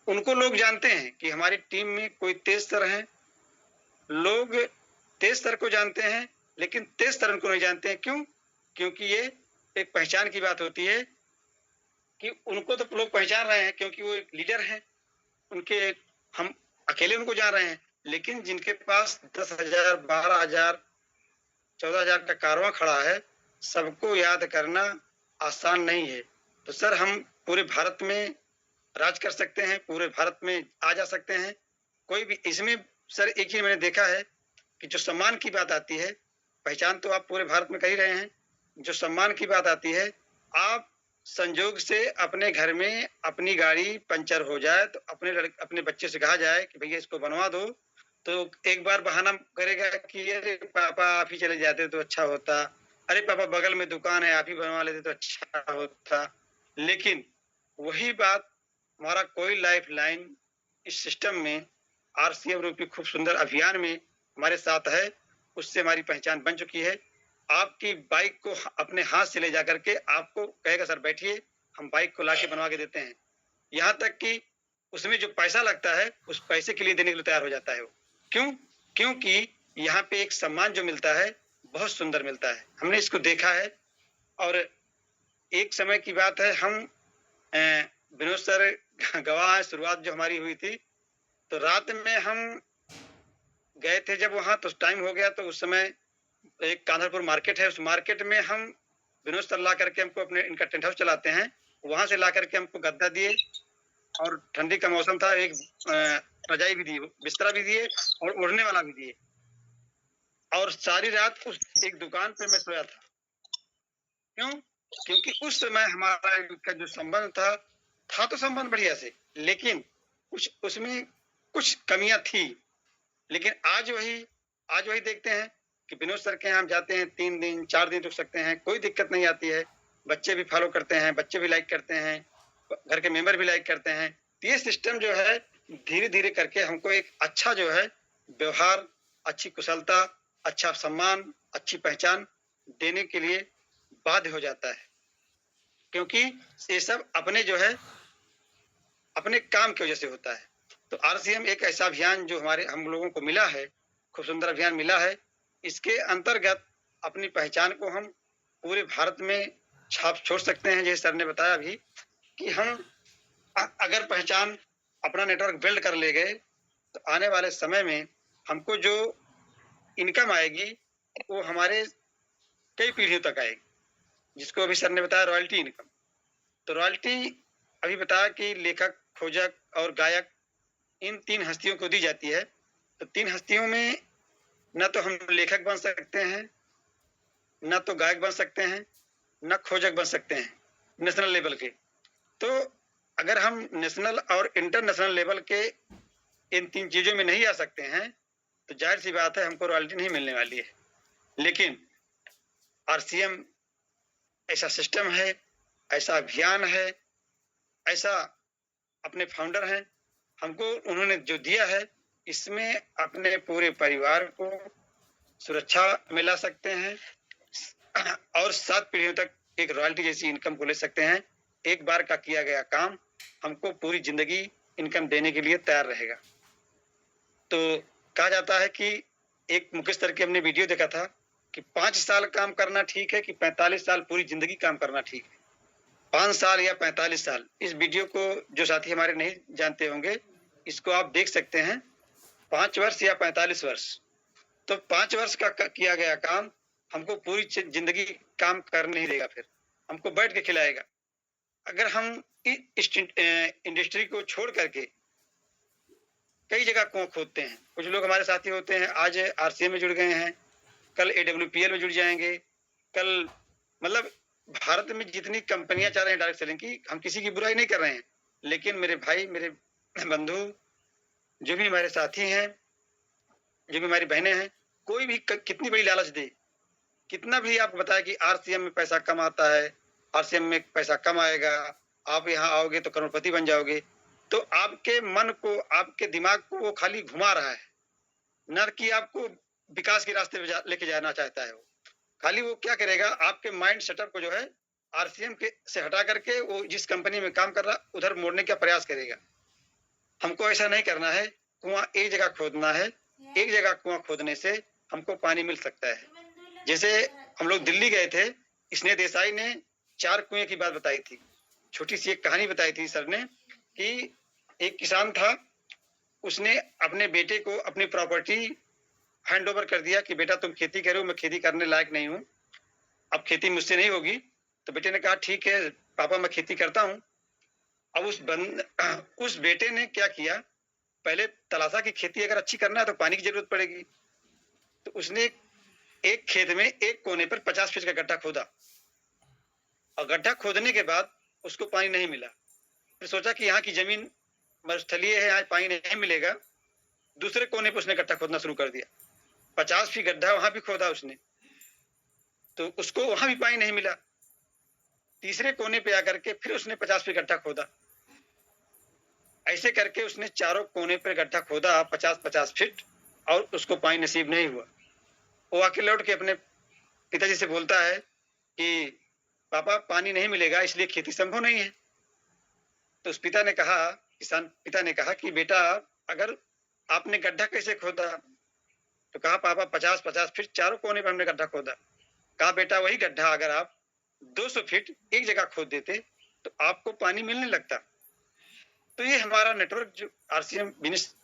उनको लोग जानते हैं कि हमारी टीम में कोई तेज सर हैं, लोग तेज सर को जानते हैं, लेकिन तेज सर उनको नहीं जानते हैं। क्यों? क्योंकि ये एक पहचान की बात होती है कि उनको तो लोग पहचान रहे हैं क्योंकि वो एक लीडर हैं, उनके, हम अकेले उनको जान रहे हैं। लेकिन जिनके पास 10,000, 12,000, 14,000 का कारवां खड़ा है, सबको याद करना आसान नहीं है। तो सर हम पूरे भारत में राज कर सकते हैं, पूरे भारत में आ जा सकते हैं। कोई भी इसमें सर एक ही मैंने देखा है कि जो सम्मान की बात आती है, पहचान तो आप पूरे भारत में कर ही रहे हैं, जो सम्मान की बात आती है, आप संजोग से अपने घर में अपनी गाड़ी पंचर हो जाए तो अपने बच्चे से कहा जाए कि भैया इसको बनवा दो, तो एक बार बहाना करेगा कि अरे पापा आप ही चले जाते तो अच्छा होता, अरे पापा बगल में दुकान है आप ही बनवा लेते तो अच्छा होता। लेकिन वही बात हमारा कोई लाइफ लाइन इस सिस्टम में, आरसीएम रूपी खूब सुंदर अभियान में हमारे साथ है, उससे हमारी पहचान बन चुकी है। आपकी बाइक को अपने हाथ से ले जाकर के आपको कहेगा सर बैठिए, हम बाइक को लाके बनवा के देते हैं। यहाँ तक कि उसमें जो पैसा लगता है उस पैसे के लिए देने के लिए तैयार हो जाता है वो। क्यों? क्योंकि यहाँ पे एक सम्मान जो मिलता है बहुत सुंदर मिलता है, हमने इसको देखा है। और एक समय की बात है, हम विनोद सर गवाह है, शुरुआत जो हमारी हुई थी तो रात में हम गए थे जब वहां, तो टाइम हो गया, तो उस समय एक कांधरपुर मार्केट है, उस मार्केट में हम विनोद सर ला करके हमको अपने, इनका टेंट हाउस चलाते हैं, वहां से ला करके हमको गद्दा दिए और ठंडी का मौसम था, एक रजाई भी दी, बिस्तरा भी दिए और ओढ़ने वाला भी दिए। और सारी रात उस एक दुकान पे मैं सोया था। क्यों? क्योंकि उस समय हमारा इनका जो संबंध था तो संबंध बढ़िया से, लेकिन कुछ उसमें कुछ कमियां थी। लेकिन आज वही देखते हैं कि विनोद सर के यहाँ हम जाते हैं, 3 दिन 4 दिन रुक सकते हैं, कोई दिक्कत नहीं आती है। बच्चे भी फॉलो करते हैं, बच्चे भी लाइक करते हैं, घर के मेंबर भी लाइक करते हैं। तो ये सिस्टम जो है धीरे धीरे करके हमको एक अच्छा जो है व्यवहार, अच्छी कुशलता, अच्छा सम्मान, अच्छी पहचान देने के लिए बाध्य हो जाता है। क्योंकि ये सब अपने जो है अपने काम की वजह से होता है। तो आरसीएम एक ऐसा अभियान जो हम लोगों को मिला है, खूब सुंदर अभियान मिला है। इसके अंतर्गत अपनी पहचान को हम पूरे भारत में छाप छोड़ सकते हैं। जैसे सर ने बताया अभी कि हम अगर पहचान अपना नेटवर्क बिल्ड कर ले गए तो आने वाले समय में हमको जो इनकम आएगी वो हमारे कई पीढ़ियों तक आएगी, जिसको अभी सर ने बताया रॉयल्टी इनकम। तो रॉयल्टी अभी बताया कि लेखक, खोजक और गायक, इन 3 हस्तियों को दी जाती है। तो 3 हस्तियों में न तो हम लेखक बन सकते हैं, न तो गायक बन सकते हैं, न खोजक बन सकते हैं नेशनल लेवल के। तो अगर हम नेशनल और इंटरनेशनल लेवल के इन 3 चीजों में नहीं आ सकते हैं तो जाहिर सी बात है हमको रॉयल्टी नहीं मिलने वाली है। लेकिन आरसीएम ऐसा सिस्टम है, ऐसा अभियान है, ऐसा अपने फाउंडर हैं, हमको उन्होंने जो दिया है इसमें अपने पूरे परिवार को सुरक्षा में ला सकते हैं और 7 पीढ़ियों तक एक रॉयल्टी जैसी इनकम को ले सकते हैं। एक बार का किया गया काम हमको पूरी जिंदगी इनकम देने के लिए तैयार रहेगा। तो कहा जाता है कि एक मुकेश सर की हमने वीडियो देखा था कि 5 साल काम करना ठीक है कि 45 साल पूरी जिंदगी काम करना ठीक है। 5 साल या 45 साल, इस वीडियो को जो साथी हमारे नहीं जानते होंगे, इसको आप देख सकते हैं। 5 वर्ष या 45 वर्ष, तो 5 वर्ष का किया गया काम हमको पूरी जिंदगी काम करने नहीं देगा, फिर हमको बैठ के खिलाएगा। अगर हम इस इंडस्ट्री को छोड़ करके कई जगह कुआं खोदते हैं, कुछ लोग हमारे साथी होते हैं, आज आरसीएम में जुड़ गए हैं, कल एडब्ल्यूपीएल में जुड़ जाएंगे, कल मतलब भारत में जितनी कंपनियां चल रही हैं डायरेक्ट सेलिंग की, हम किसी की बुराई नहीं कर रहे हैं। लेकिन मेरे भाई, मेरे बंधु, जो भी हमारे साथी हैं, जो भी हमारी बहनें हैं, कोई भी कितनी बड़ी लालच दे, कितना भी आपको बताया कि आरसीएम में पैसा कम आता है, आरसीएम में पैसा कम आएगा, आप यहाँ आओगे तो करोड़पति बन जाओगे, तो आपके मन को, आपके दिमाग को वो खाली घुमा रहा है, न कि आपको विकास के रास्ते पे लेके जाना चाहता है। वो खाली वो क्या करेगा, आपके माइंड सेटअप को जो है आरसीएम के से हटा करके वो जिस कंपनी में काम कर रहा उधर मोड़ने का प्रयास करेगा। हमको ऐसा नहीं करना है। कुआं एक जगह खोदना है, एक जगह कुआं खोदने से हमको पानी मिल सकता है। जैसे हम लोग दिल्ली गए थे, स्नेह देसाई ने 4 कुएं की बात बताई थी, छोटी सी एक कहानी बताई थी सर ने कि एक किसान था, उसने अपने बेटे को अपनी प्रॉपर्टी हैंड ओवर कर दिया कि बेटा तुम खेती करो, मैं खेती करने लायक नहीं हूँ, अब खेती मुझसे नहीं होगी। तो बेटे ने कहा ठीक है पापा, मैं खेती करता हूँ। अब उस बेटे ने क्या किया, पहले तलाशा की खेती अगर अच्छी करना है तो पानी की जरूरत पड़ेगी। तो उसने एक खेत में एक कोने पर 50 फीट का गड्ढा खोदा, और गड्ढा खोदने के बाद उसको पानी नहीं मिला। फिर सोचा कि यहाँ की जमीन मरुस्थलीय है, यहाँ पानी नहीं मिलेगा। दूसरे कोने पर उसने गड्ढा खोदना शुरू कर दिया, 50 फीट गड्ढा वहां भी खोदा उसने, तो उसको वहां भी पानी नहीं मिला। तीसरे कोने पे आकर के फिर उसने 50 फीट गड्ढा खोदा। ऐसे करके उसने चारों कोने पर गड्ढा खोदा 50-50 फीट, और उसको पानी नसीब नहीं हुआ। वो आके लौट के अपने पिताजी से बोलता है कि पापा पानी नहीं मिलेगा इसलिए खेती संभव नहीं है। तो उस पिता ने कहा, किसान पिता ने कहा कि बेटा अगर आपने गड्ढा कैसे खोदा? तो कहा पापा 50-50 फीट चारों कोने पर हमने गड्ढा खोदा। कहा बेटा वही गड्ढा अगर आप 200 फीट एक जगह खोद देते तो आपको पानी मिलने लगता। तो ये हमारा नेटवर्क जो आरसीएम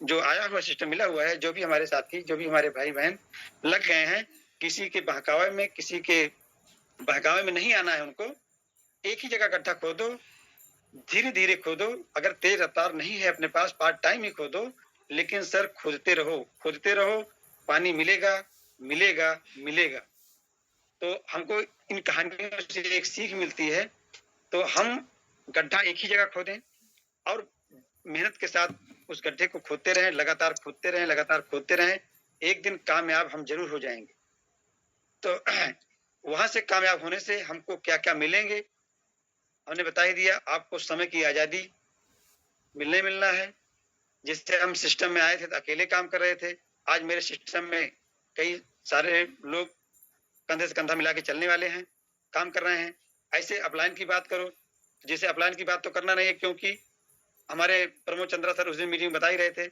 जो आया हुआ सिस्टम मिला हुआ है, जो भी हमारे साथी, जो भी हमारे भाई बहन लग गए हैं, किसी के बहकावे में, किसी के बहकावे में नहीं आना है उनको। एक ही जगह गड्ढा खोदो, धीरे धीरे खोदो, अगर तेज रफ्तार नहीं है अपने पास, पार्ट टाइम ही खोदो, लेकिन सर खोदते रहो, पानी मिलेगा मिलेगा मिलेगा। तो हमको इन कहानियों से एक सीख मिलती है। तो हम गड्ढा एक ही जगह खोदें और मेहनत के साथ उस गड्ढे को खोदते रहें, लगातार खोदते रहें, एक दिन कामयाब हम जरूर हो जाएंगे। तो वहां से कामयाब होने से हमको क्या क्या मिलेंगे, हमने बता ही दिया आपको। समय की आजादी मिलना है। जिससे हम सिस्टम में आए थे तो अकेले काम कर रहे थे, आज मेरे सिस्टम में कई सारे लोग कंधे से कंधा मिला के चलने वाले हैं, काम कर रहे हैं। ऐसे अपलाइन की बात करो, जैसे अपलाइन की बात तो करना नहीं है, क्योंकि हमारे प्रमोद चंद्रा सर उस दिन मीटिंग में बता ही रहे थे।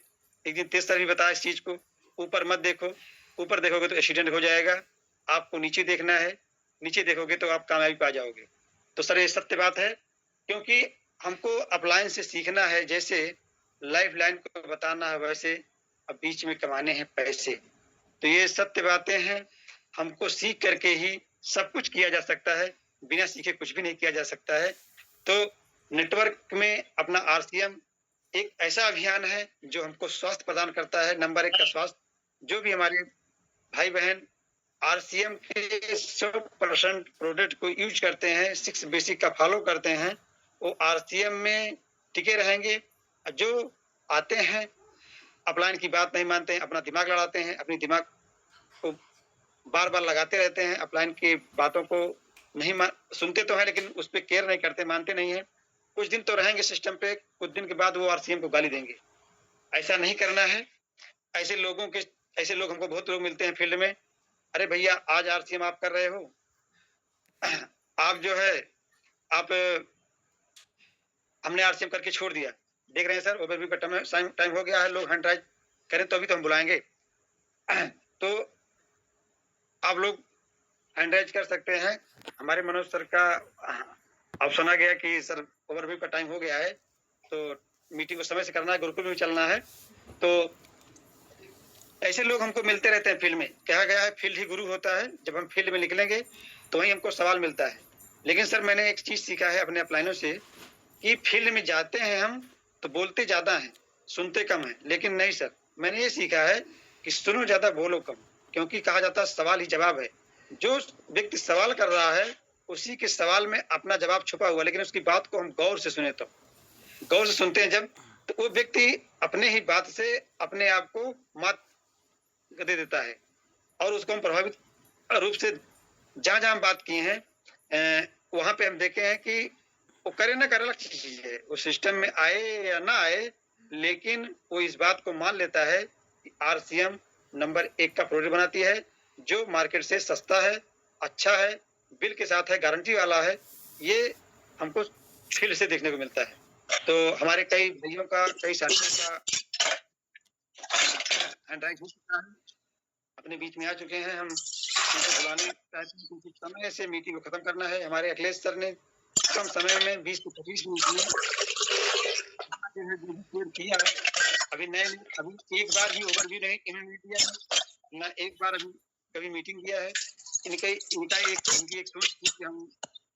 एक दिन तेज सर भी बताया इस चीज को, ऊपर मत देखो, ऊपर देखोगे तो एक्सीडेंट हो जाएगा, आपको नीचे देखना है, नीचे देखोगे तो आप कामयाबी पा जाओगे। तो सर ये सत्य बात है, क्योंकि हमको अपलाइन से सीखना है, जैसे लाइफ लाइन को बताना है वैसे अब बीच में कमाने हैं पैसे। तो ये सत्य बातें हैं, हमको सीख करके ही सब कुछ किया जा सकता है, बिना सीखे कुछ भी नहीं किया जा सकता है। तो नेटवर्क में अपना आरसीएम एक ऐसा अभियान है जो हमको स्वास्थ्य प्रदान करता है, नंबर 1 का स्वास्थ्य। जो भी हमारे भाई बहन आरसीएम के 100% प्रोडक्ट को यूज करते हैं, 6 बेसिक का फॉलो करते हैं, वो आरसीएम में टिके रहेंगे। जो आते हैं अपलाइन की बात नहीं मानते हैं, अपना दिमाग लड़ाते हैं, अपनी दिमाग को बार बार लगाते रहते हैं, अपलाइन की बातों को नहीं सुनते तो है लेकिन उस पर केयर नहीं करते, मानते नहीं है। कुछ दिन तो रहेंगे सिस्टम पे, कुछ दिन के बाद वो आरसीएम को गाली देंगे। ऐसा नहीं करना है। ऐसे लोग हमको बहुत लोग मिलते हैं फील्ड में, अरे भैया आज आरसीएम आप कर रहे हो, आप जो है आप हमने आरसीएम करके छोड़ दिया, देख रहे हैं सर ओवरव्यू का टाइम हो गया है, लोग हैंड राइज करें तो अभी तो हम बुलाएंगे। तो आप लोग हैंड राइज कर सकते हैं। हमारे मनोज सर का अब सुना गया कि सर ओवरव्यू का टाइम हो गया है, तो मीटिंग को समय से करना है, गुरुकुल में चलना है। तो ऐसे लोग हमको मिलते रहते हैं फील्ड में। कहा गया है फील्ड ही गुरु होता है, जब हम फील्ड में निकलेंगे तो वहीं हमको सवाल मिलता है। लेकिन सर मैंने एक चीज सीखा है अपने अपलाइनों से कि फील्ड में जाते हैं हम तो बोलते ज्यादा हैं, सुनते कम हैं। लेकिन नहीं सर, मैंने ये सीखा है कि सुनो ज्यादा बोलो कम, क्योंकि कहा जाता है सवाल ही जवाब है। जो व्यक्ति सवाल कर रहा है उसी के सवाल में अपना जवाब छुपा हुआ, लेकिन उसकी बात को हम गौर से सुने, तो गौर से सुनते हैं जब, तो वो व्यक्ति अपने ही बात से अपने आप को मात दे देता है और उसको हम प्रभावित रूप से जहां जहां बात की हैं वहां पे हम देखे हैं कि वो करे ना करे अलग चीज है, वो सिस्टम में आए या ना आए, लेकिन वो इस बात को मान लेता है कि आरसीएम नंबर 1 का प्रोडक्ट बनाती है, जो मार्केट से सस्ता है, अच्छा है, बिल के साथ है, गारंटी वाला है। ये हमको फील्ड से देखने को मिलता है। तो हमारे कई भाइयों का, कई साथियों का हैंड हो चुका है, अपने बीच में आ चुके हैं। हम उनको बुलाने चाहते हैं क्योंकि समय से मीटिंग को खत्म करना है। हमारे अखिलेश सर ने कम समय में 20 से 25 मिनट में किया। अभी एक बार भी ओवरव्यू नहीं इन्होंने दिया है, ना एक बार अभी कभी मीटिंग किया है। इनकी एक सोच थी कि हम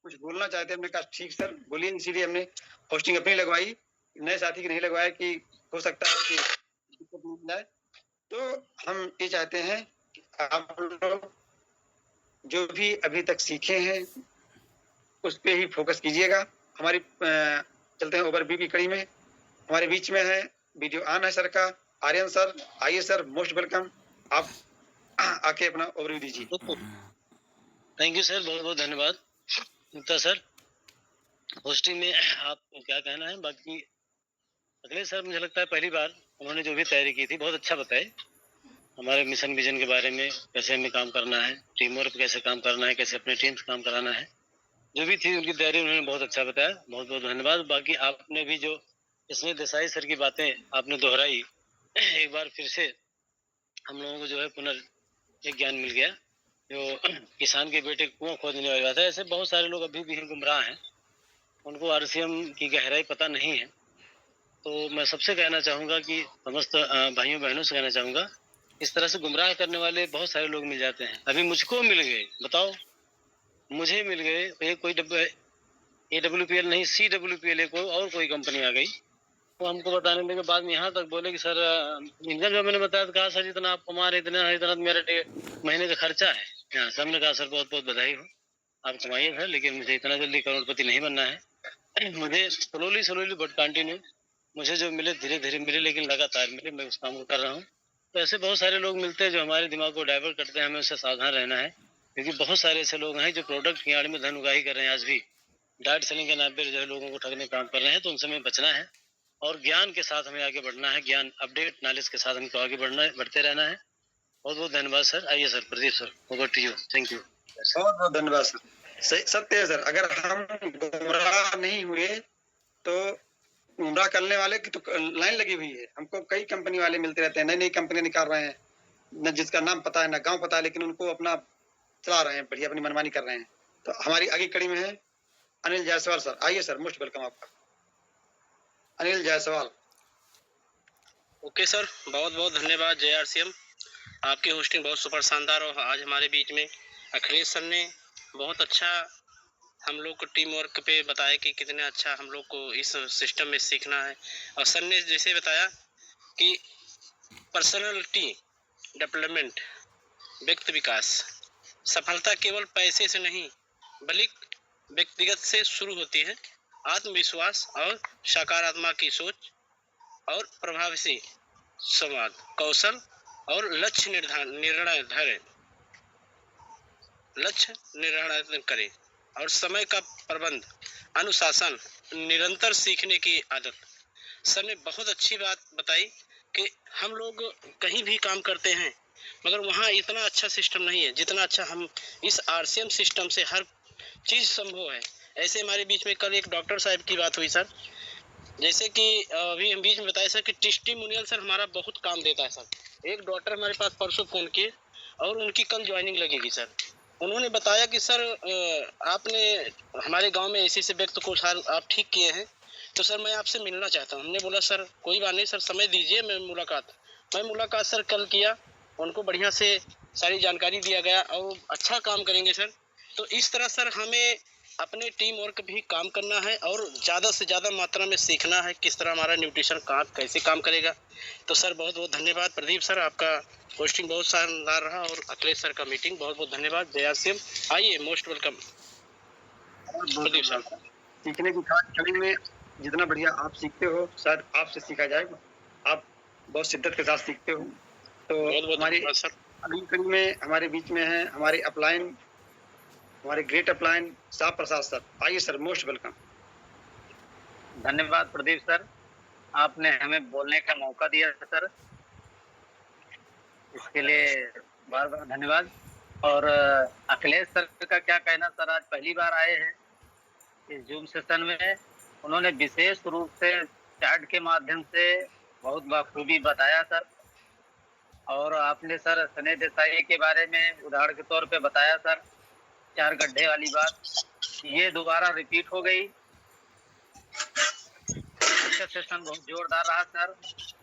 कुछ बोलना चाहते हैं, हमने कहा ठीक सर बोलिए, इसीलिए हमने पोस्टिंग अपनी लगवाई, नए साथी की नहीं लगवाया कि हो सकता है कि दिक्कत नहीं जाए। तो हम ये चाहते हैं कि आप लोग जो भी अभी तक सीखे हैं उस पे ही फोकस कीजिएगा। हमारी चलते हैं ओवरव्यू की कड़ी में। हमारे बीच में है वीडियो ऑन है सर का, आर्यन सर, आइए सर, मोस्ट वेलकम, आप आके अपना ओवरव्यू दीजिए। थैंक यू सर, बहुत बहुत धन्यवाद गुप्ता सर। होस्टिंग में आपको क्या कहना है? बाकी अखिलेश सर मुझे लगता है पहली बार उन्होंने जो भी तैयारी की थी बहुत अच्छा बताए, हमारे मिशन विजन के बारे में, कैसे हमें काम करना है, टीम वर्क कैसे काम करना है, कैसे अपने टीम से काम कराना है, जो भी थी उनकी तैयारी उन्होंने बहुत अच्छा बताया, बहुत बहुत धन्यवाद। बाकी आपने भी जो इसमें देसाई सर की बातें आपने दोहराई, एक बार फिर से हम लोगों को जो है पुनर् ज्ञान मिल गया। जो किसान के बेटे कुआं खोदने वाली बात है, ऐसे बहुत सारे लोग अभी भी गुमराह हैं, उनको आरसीएम की गहराई पता नहीं है। तो मैं सबसे कहना चाहूँगा कि समस्त भाइयों बहनों से कहना चाहूँगा, इस तरह से गुमराह करने वाले बहुत सारे लोग मिल जाते हैं। अभी मुझको मिल गए, बताओ, मुझे मिल गए। कोई AWPL नहीं, CWPL कोई और कोई कंपनी आ गई। तो हमको बताने लगे, बाद में यहाँ तक बोले कि सर इंजन जो मैंने बताया, तो कहा सर इतना आप कमा रहे, इतना तो मेरा महीने का खर्चा है। हाँ, सब ने कहा सर बहुत बहुत बधाई हो, आप कमाइए सर, लेकिन मुझे इतना जल्दी करोड़पति नहीं बनना है। मुझे स्लोली बट कंटिन्यू मुझे जो मिले धीरे धीरे मिले, लेकिन लगातार मिले, मैं उस काम को कर रहा हूँ। तो ऐसे बहुत सारे लोग मिलते हैं जो हमारे दिमाग को डाइवर्ट करते हैं, हमें उससे सावधान रहना है, क्योंकि बहुत सारे ऐसे लोग हैं जो प्रोडक्ट की आड़ में धन उगाही कर रहे हैं। आज भी डाइट सेलिंग के नाम पर जो है लोगों को ठगने काम कर रहे हैं, तो उनसे हमें बचना है और ज्ञान के साथ हमें आगे बढ़ना है। ज्ञान अपडेट नॉलेज के साथ हमको आगे बढ़ते रहना है। बहुत बहुत धन्यवाद सर। आइए sir, Pradeep sir, over to you. Thank you. बहुत बहुत धन्यवाद सर। सही सत्य है सर, अगर हम गुमराह नहीं हुए तो गुमराह करने वाले की तो लाइन लगी हुई है। हमको कई कंपनी वाले मिलते रहते हैं, नई नई कंपनी निकाल रहे हैं, न जिसका नाम पता है न गांव पता है, लेकिन उनको अपना चला रहे हैं, बढ़िया अपनी मनमानी कर रहे हैं। तो हमारी आगे कड़ी में है अनिल जायसवाल सर। आइए सर, मोस्ट वेलकम आपका, अनिल जायसवाल। ओके सर, बहुत बहुत धन्यवाद JRCM, आपकी होस्टिंग बहुत सुपर शानदार। और आज हमारे बीच में अखिलेश सर ने बहुत अच्छा हम लोग को टीम वर्क पे बताया कि कितने अच्छा हम लोग को इस सिस्टम में सीखना है। और सर ने जैसे बताया कि पर्सनालिटी डेवलपमेंट, व्यक्ति विकास, सफलता केवल पैसे से नहीं बल्कि व्यक्तिगत से शुरू होती है। आत्मविश्वास और सकारात्मक की सोच और प्रभावशी संवाद कौशल और लक्ष्य निर्धारण करें और समय का प्रबंध, अनुशासन, निरंतर सीखने की आदत। सर ने बहुत अच्छी बात बताई कि हम लोग कहीं भी काम करते हैं मगर वहाँ इतना अच्छा सिस्टम नहीं है जितना अच्छा हम इस RCM सिस्टम से हर चीज़ संभव है। ऐसे हमारे बीच में कल एक डॉक्टर साहब की बात हुई सर, जैसे कि अभी हम बीच में बताया सर कि टेस्टिमोनियल सर हमारा बहुत काम देता है सर। एक डॉक्टर हमारे पास परसों फ़ोन किए और उनकी कल ज्वाइनिंग लगेगी सर। उन्होंने बताया कि सर आपने हमारे गांव में ऐसे व्यक्ति को सर आप ठीक किए हैं, तो सर मैं आपसे मिलना चाहता हूं। हमने बोला सर कोई बात नहीं सर, समय दीजिए, मैं मुलाकात सर कल किया, उनको बढ़िया से सारी जानकारी दिया गया और अच्छा काम करेंगे सर। तो इस तरह सर हमें अपने टीम वर्क भी काम करना है और ज़्यादा से ज़्यादा मात्रा में सीखना है किस तरह हमारा न्यूट्रिशन कैसे काम करेगा। तो सर बहुत बहुत धन्यवाद। प्रदीप सर आपका होस्टिंग बहुत शानदार रहा और अखिलेश सर का मीटिंग बहुत बहुत धन्यवाद। JRCM आइए, मोस्ट वेलकम प्रदीप सर। सीखने की कड़ी में जितना बढ़िया आप सीखते हो शायद आपसे सीखा जाएगा। आप बहुत शिद्दत के साथ सीखते हो। तो हमारी अगली कड़ी में हमारे बीच में है हमारे अपलाइन, हमारे ग्रेट अपलाइन साहब प्रसाद सर। आइए सर, मोस्ट वेलकम। धन्यवाद प्रदीप सर, आपने हमें बोलने का मौका दिया सर, इसके लिए बार बार धन्यवाद। और अखिलेश सर का क्या कहना सर, आज पहली बार आए हैं इस जूम सेशन में। उन्होंने विशेष रूप से चार्ट के माध्यम से बहुत बखूबी बताया सर। और आपने सर सने देसाई के बारे में उदाहरण के तौर पे बताया सर, 4 गड्ढे वाली बात, ये दोबारा रिपीट हो गई। सेशन बहुत जोरदार रहा सर।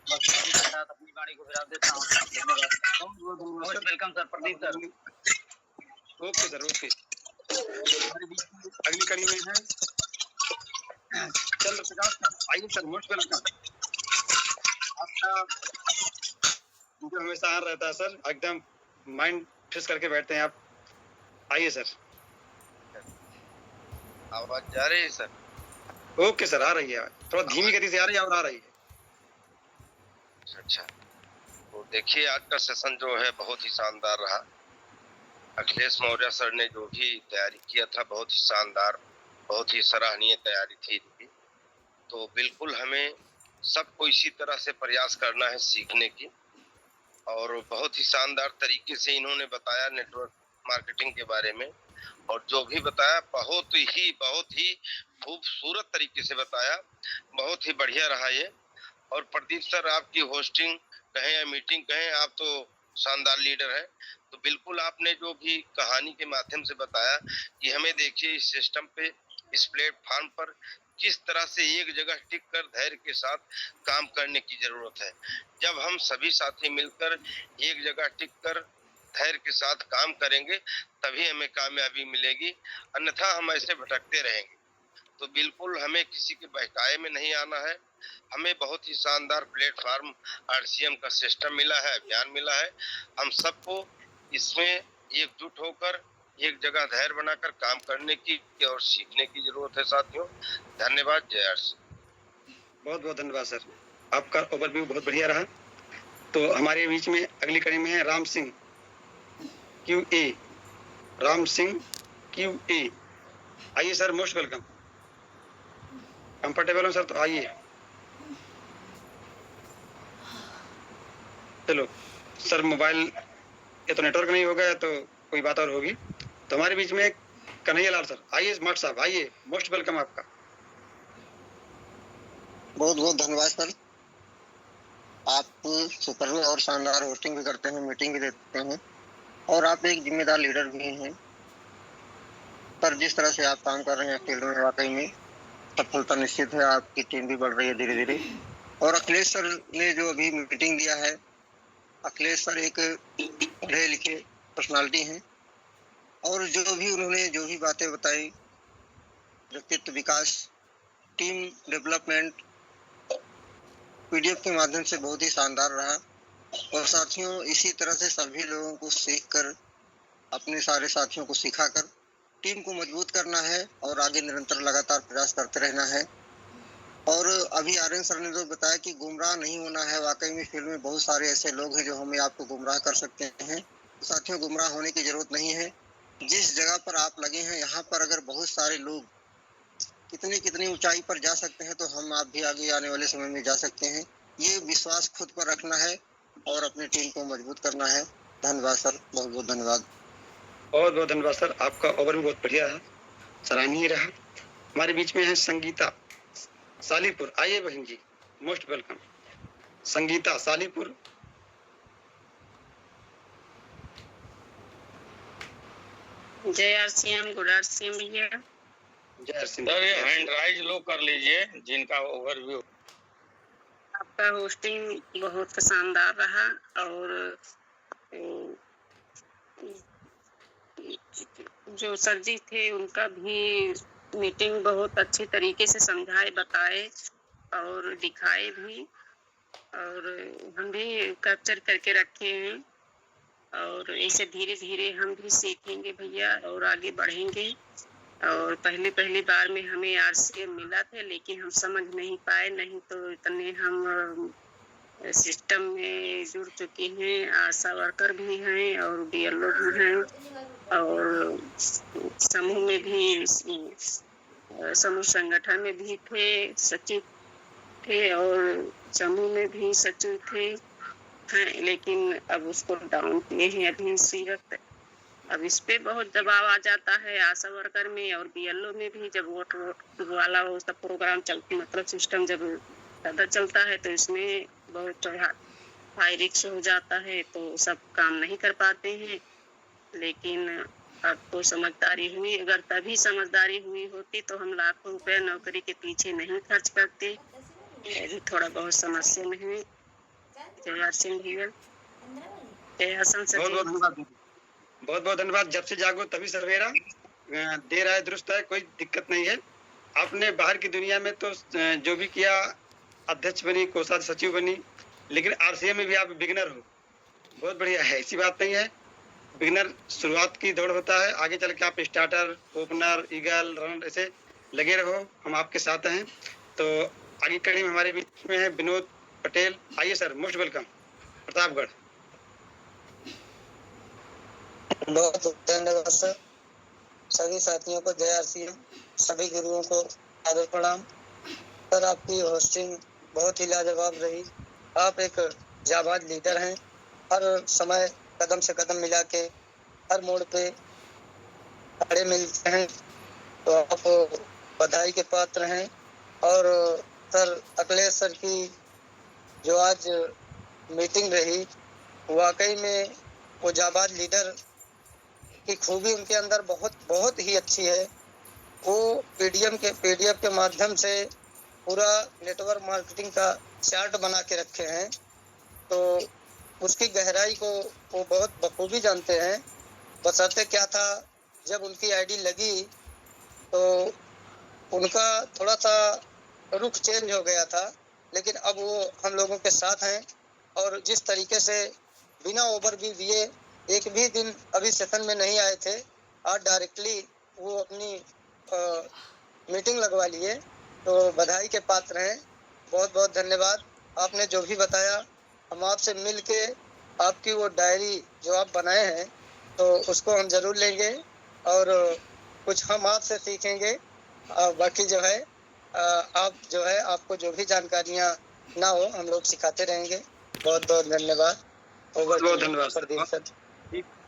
बस इसी के साथ अपनी वाणी को विराम देता हूँ। धन्यवाद। Welcome sir, Pradeep sir. Okay sir, okay. हमारे बीच में अगली कड़ी में है चंद्र प्रकाश सर। आइए सर, मोस्ट वेलकम। आपका जो हमेशा आ रहता है सर, एकदम माइंड फ्रेश करके बैठते हैं आप। आइए सर। आवाज जा रही है सर? ओके सर, आ रही है। थोड़ा धीमी गति से आ रही है और आ रही है। अच्छा, तो देखिए आज का सेशन जो है बहुत ही शानदार रहा। अखिलेश मौर्य सर ने जो भी तैयारी किया था बहुत ही शानदार, बहुत ही सराहनीय तैयारी थी। तो बिल्कुल हमें सबको इसी तरह से प्रयास करना है सीखने की। और बहुत ही शानदार तरीके से इन्होंने बताया नेटवर्क मार्केटिंग के बारे में, और जो भी बताया बहुत ही खूबसूरत तरीके से बताया। बहुत ही बढ़िया रहा ये। और प्रदीप सर आपकी होस्टिंग कहें या मीटिंग कहें, आप तो शानदार लीडर हैं। तो बिल्कुल आपने जो भी कहानी के माध्यम से बताया कि हमें देखिए इस सिस्टम पे, इस प्लेटफॉर्म पर किस तरह से एक जगह टिक कर धैर्य के साथ काम करने की जरूरत है। जब हम सभी साथी मिलकर एक जगह टिक कर धैर्य के साथ काम करेंगे तभी हमें कामयाबी मिलेगी, अन्यथा हम ऐसे भटकते रहेंगे। तो बिल्कुल हमें किसी के बहकाए में नहीं आना है। हमें बहुत ही शानदार प्लेटफार्म आरसीएम का सिस्टम मिला है, अभियान मिला है। हम सबको इसमें एकजुट होकर एक जगह धैर्य बनाकर काम करने की और सीखने की जरूरत है साथियों। धन्यवाद। जय आरसी। बहुत बहुत धन्यवाद सर, आपका ओवरव्यू बहुत बढ़िया रहा। तो हमारे बीच में अगली कड़ी में है राम सिंह QA। राम सिंह QA, आइए सर, मोस्ट वेलकम। कंफर्टेबल हो सर तो आइए। चलो सर, मोबाइल ये तो नेटवर्क नहीं होगा तो कोई बात और होगी। तो हमारे बीच में कन्हैया लाल सर, आइए स्मार्ट साहब, आइए, मोस्ट वेलकम आपका। बहुत बहुत धन्यवाद सर। आप सुपर और शानदार होस्टिंग भी करते हैं, मीटिंग भी देते हैं, और आप एक जिम्मेदार लीडर भी हैं। पर जिस तरह से आप काम कर रहे हैं फील्ड में, वाकई में सफलता निश्चित है। आपकी टीम भी बढ़ रही है धीरे धीरे। और अखिलेश सर ने जो अभी मीटिंग दिया है, अखिलेश सर एक पढ़े लिखे पर्सनालिटी हैं, और जो भी बातें बताई, व्यक्तित्व विकास, टीम डेवलपमेंट, PDF के माध्यम से बहुत ही शानदार रहा। और साथियों, इसी तरह से सभी लोगों को सीख कर, अपने सारे साथियों को सिखाकर टीम को मजबूत करना है और आगे निरंतर लगातार प्रयास करते रहना है। और अभी आर्यन सर ने जो बताया कि गुमराह नहीं होना है, वाकई में फील्ड में बहुत सारे ऐसे लोग हैं जो हमें आपको गुमराह कर सकते हैं। तो साथियों, गुमराह होने की जरूरत नहीं है। जिस जगह पर आप लगे हैं, यहाँ पर अगर बहुत सारे लोग कितनी ऊंचाई पर जा सकते हैं, तो हम आप भी आगे आने वाले समय में जा सकते हैं। ये विश्वास खुद पर रखना है और अपनी टीम को मजबूत करना है। धन्यवाद सर, बहुत बहुत धन्यवाद। बहुत बहुत धन्यवाद सर, आपका ओवर भी बहुत बढ़िया है, सराहनीय रहा। हमारे बीच में है संगीता सालीपुर, आइए बहन जी, मोस्ट वेलकम। संगीता सालीपुर। जय आरसीएम, गुड आरसीएम भैया। जय आरसीएम। सर ये हैंड राइज लो कर लीजिए जिनका ओवरव्यू। आपका होस्टिंग बहुत शानदार रहा, और जो सर जी थे उनका भी मीटिंग बहुत अच्छी तरीके से समझाए, बताए और दिखाए भी, और हम भी कैप्चर करके रखे हैं। और ऐसे धीरे धीरे हम भी सीखेंगे भैया और आगे बढ़ेंगे। और पहली बार में हमें आरसीएम मिला था, लेकिन हम समझ नहीं पाए, नहीं तो इतने हम सिस्टम में जुड़ चुके हैं। आशा वर्कर भी हैं और BLO भी हैं, और समूह में भी, समूह संगठन में भी थे, सचिव थे, और समूह में भी सचिव थे हैं, लेकिन अब उसको डाउन किए हैं अभी इसी वक्त। अब इस पे बहुत दबाव आ जाता है आशा वर्कर में और BLO में भी, जब वोट वाला वो सब प्रोग्राम चलती, मतलब सिस्टम जब ज़्यादा चलता है तो इसमें बहुत हाई रिस्क हो जाता है, तो सब काम नहीं कर पाते हैं। लेकिन अब तो समझदारी हुई, अगर तभी समझदारी हुई होती तो हम लाखों रुपए नौकरी के पीछे नहीं खर्च करते। अभी थोड़ा बहुत समस्या में है। जय सिंह भैया, जय हसन सर। बहुत बहुत धन्यवाद। जब से जागो तभी सवेरा, देर आए दुरुस्त है, कोई दिक्कत नहीं है। आपने बाहर की दुनिया में तो जो भी किया, अध्यक्ष बनी, कोषाध्यक्ष सचिव बनी, लेकिन आरसीएम में भी आप बिगिनर हो, बहुत बढ़िया है, ऐसी बात नहीं है। बिगिनर शुरुआत की दौड़ होता है, आगे चल के आप स्टार्टर, ओपनर, ईगल, रनर ऐसे लगे रहो, हम आपके साथ हैं। तो आगे कड़ी में हमारे बीच में है विनोद पटेल, आइए सर, मोस्ट वेलकम, प्रतापगढ़। बहुत धन्यवाद सर। सभी साथियों को जय आरसीएम, सभी गुरुओं को आदर प्रणाम। सर, आपकी होस्टिंग बहुत ही लाजवाब रही। आप एक जाबाज लीडर हैं, हर समय कदम से कदम मिला के हर मोड़ पे खड़े मिलते हैं, तो आप बधाई के पात्र हैं। और सर, अखिलेश सर की जो आज मीटिंग रही, वाकई में वो जाबाज लीडर की खूबी उनके अंदर बहुत ही अच्छी है। वो PDF के माध्यम से पूरा नेटवर्क मार्केटिंग का चार्ट बना के रखे हैं, तो उसकी गहराई को वो बहुत बखूबी जानते हैं। बशर्ते क्या था, जब उनकी आईडी लगी तो उनका थोड़ा सा रुख चेंज हो गया था, लेकिन अब वो हम लोगों के साथ हैं और जिस तरीके से बिना ओवरव्यू दिए एक भी दिन अभी सेशन में नहीं आए थे, आज डायरेक्टली वो अपनी मीटिंग लगवा लिए, तो बधाई के पात्र हैं। बहुत बहुत धन्यवाद। आपने जो भी बताया, हम आपसे मिल के आपकी वो डायरी जो आप बनाए हैं तो उसको हम जरूर लेंगे और कुछ हम आपसे सीखेंगे। बाकी जो है आप जो है आपको जो भी जानकारियाँ ना हो हम लोग सिखाते रहेंगे। बहुत बहुत धन्यवाद। बहुत धन्यवाद सर।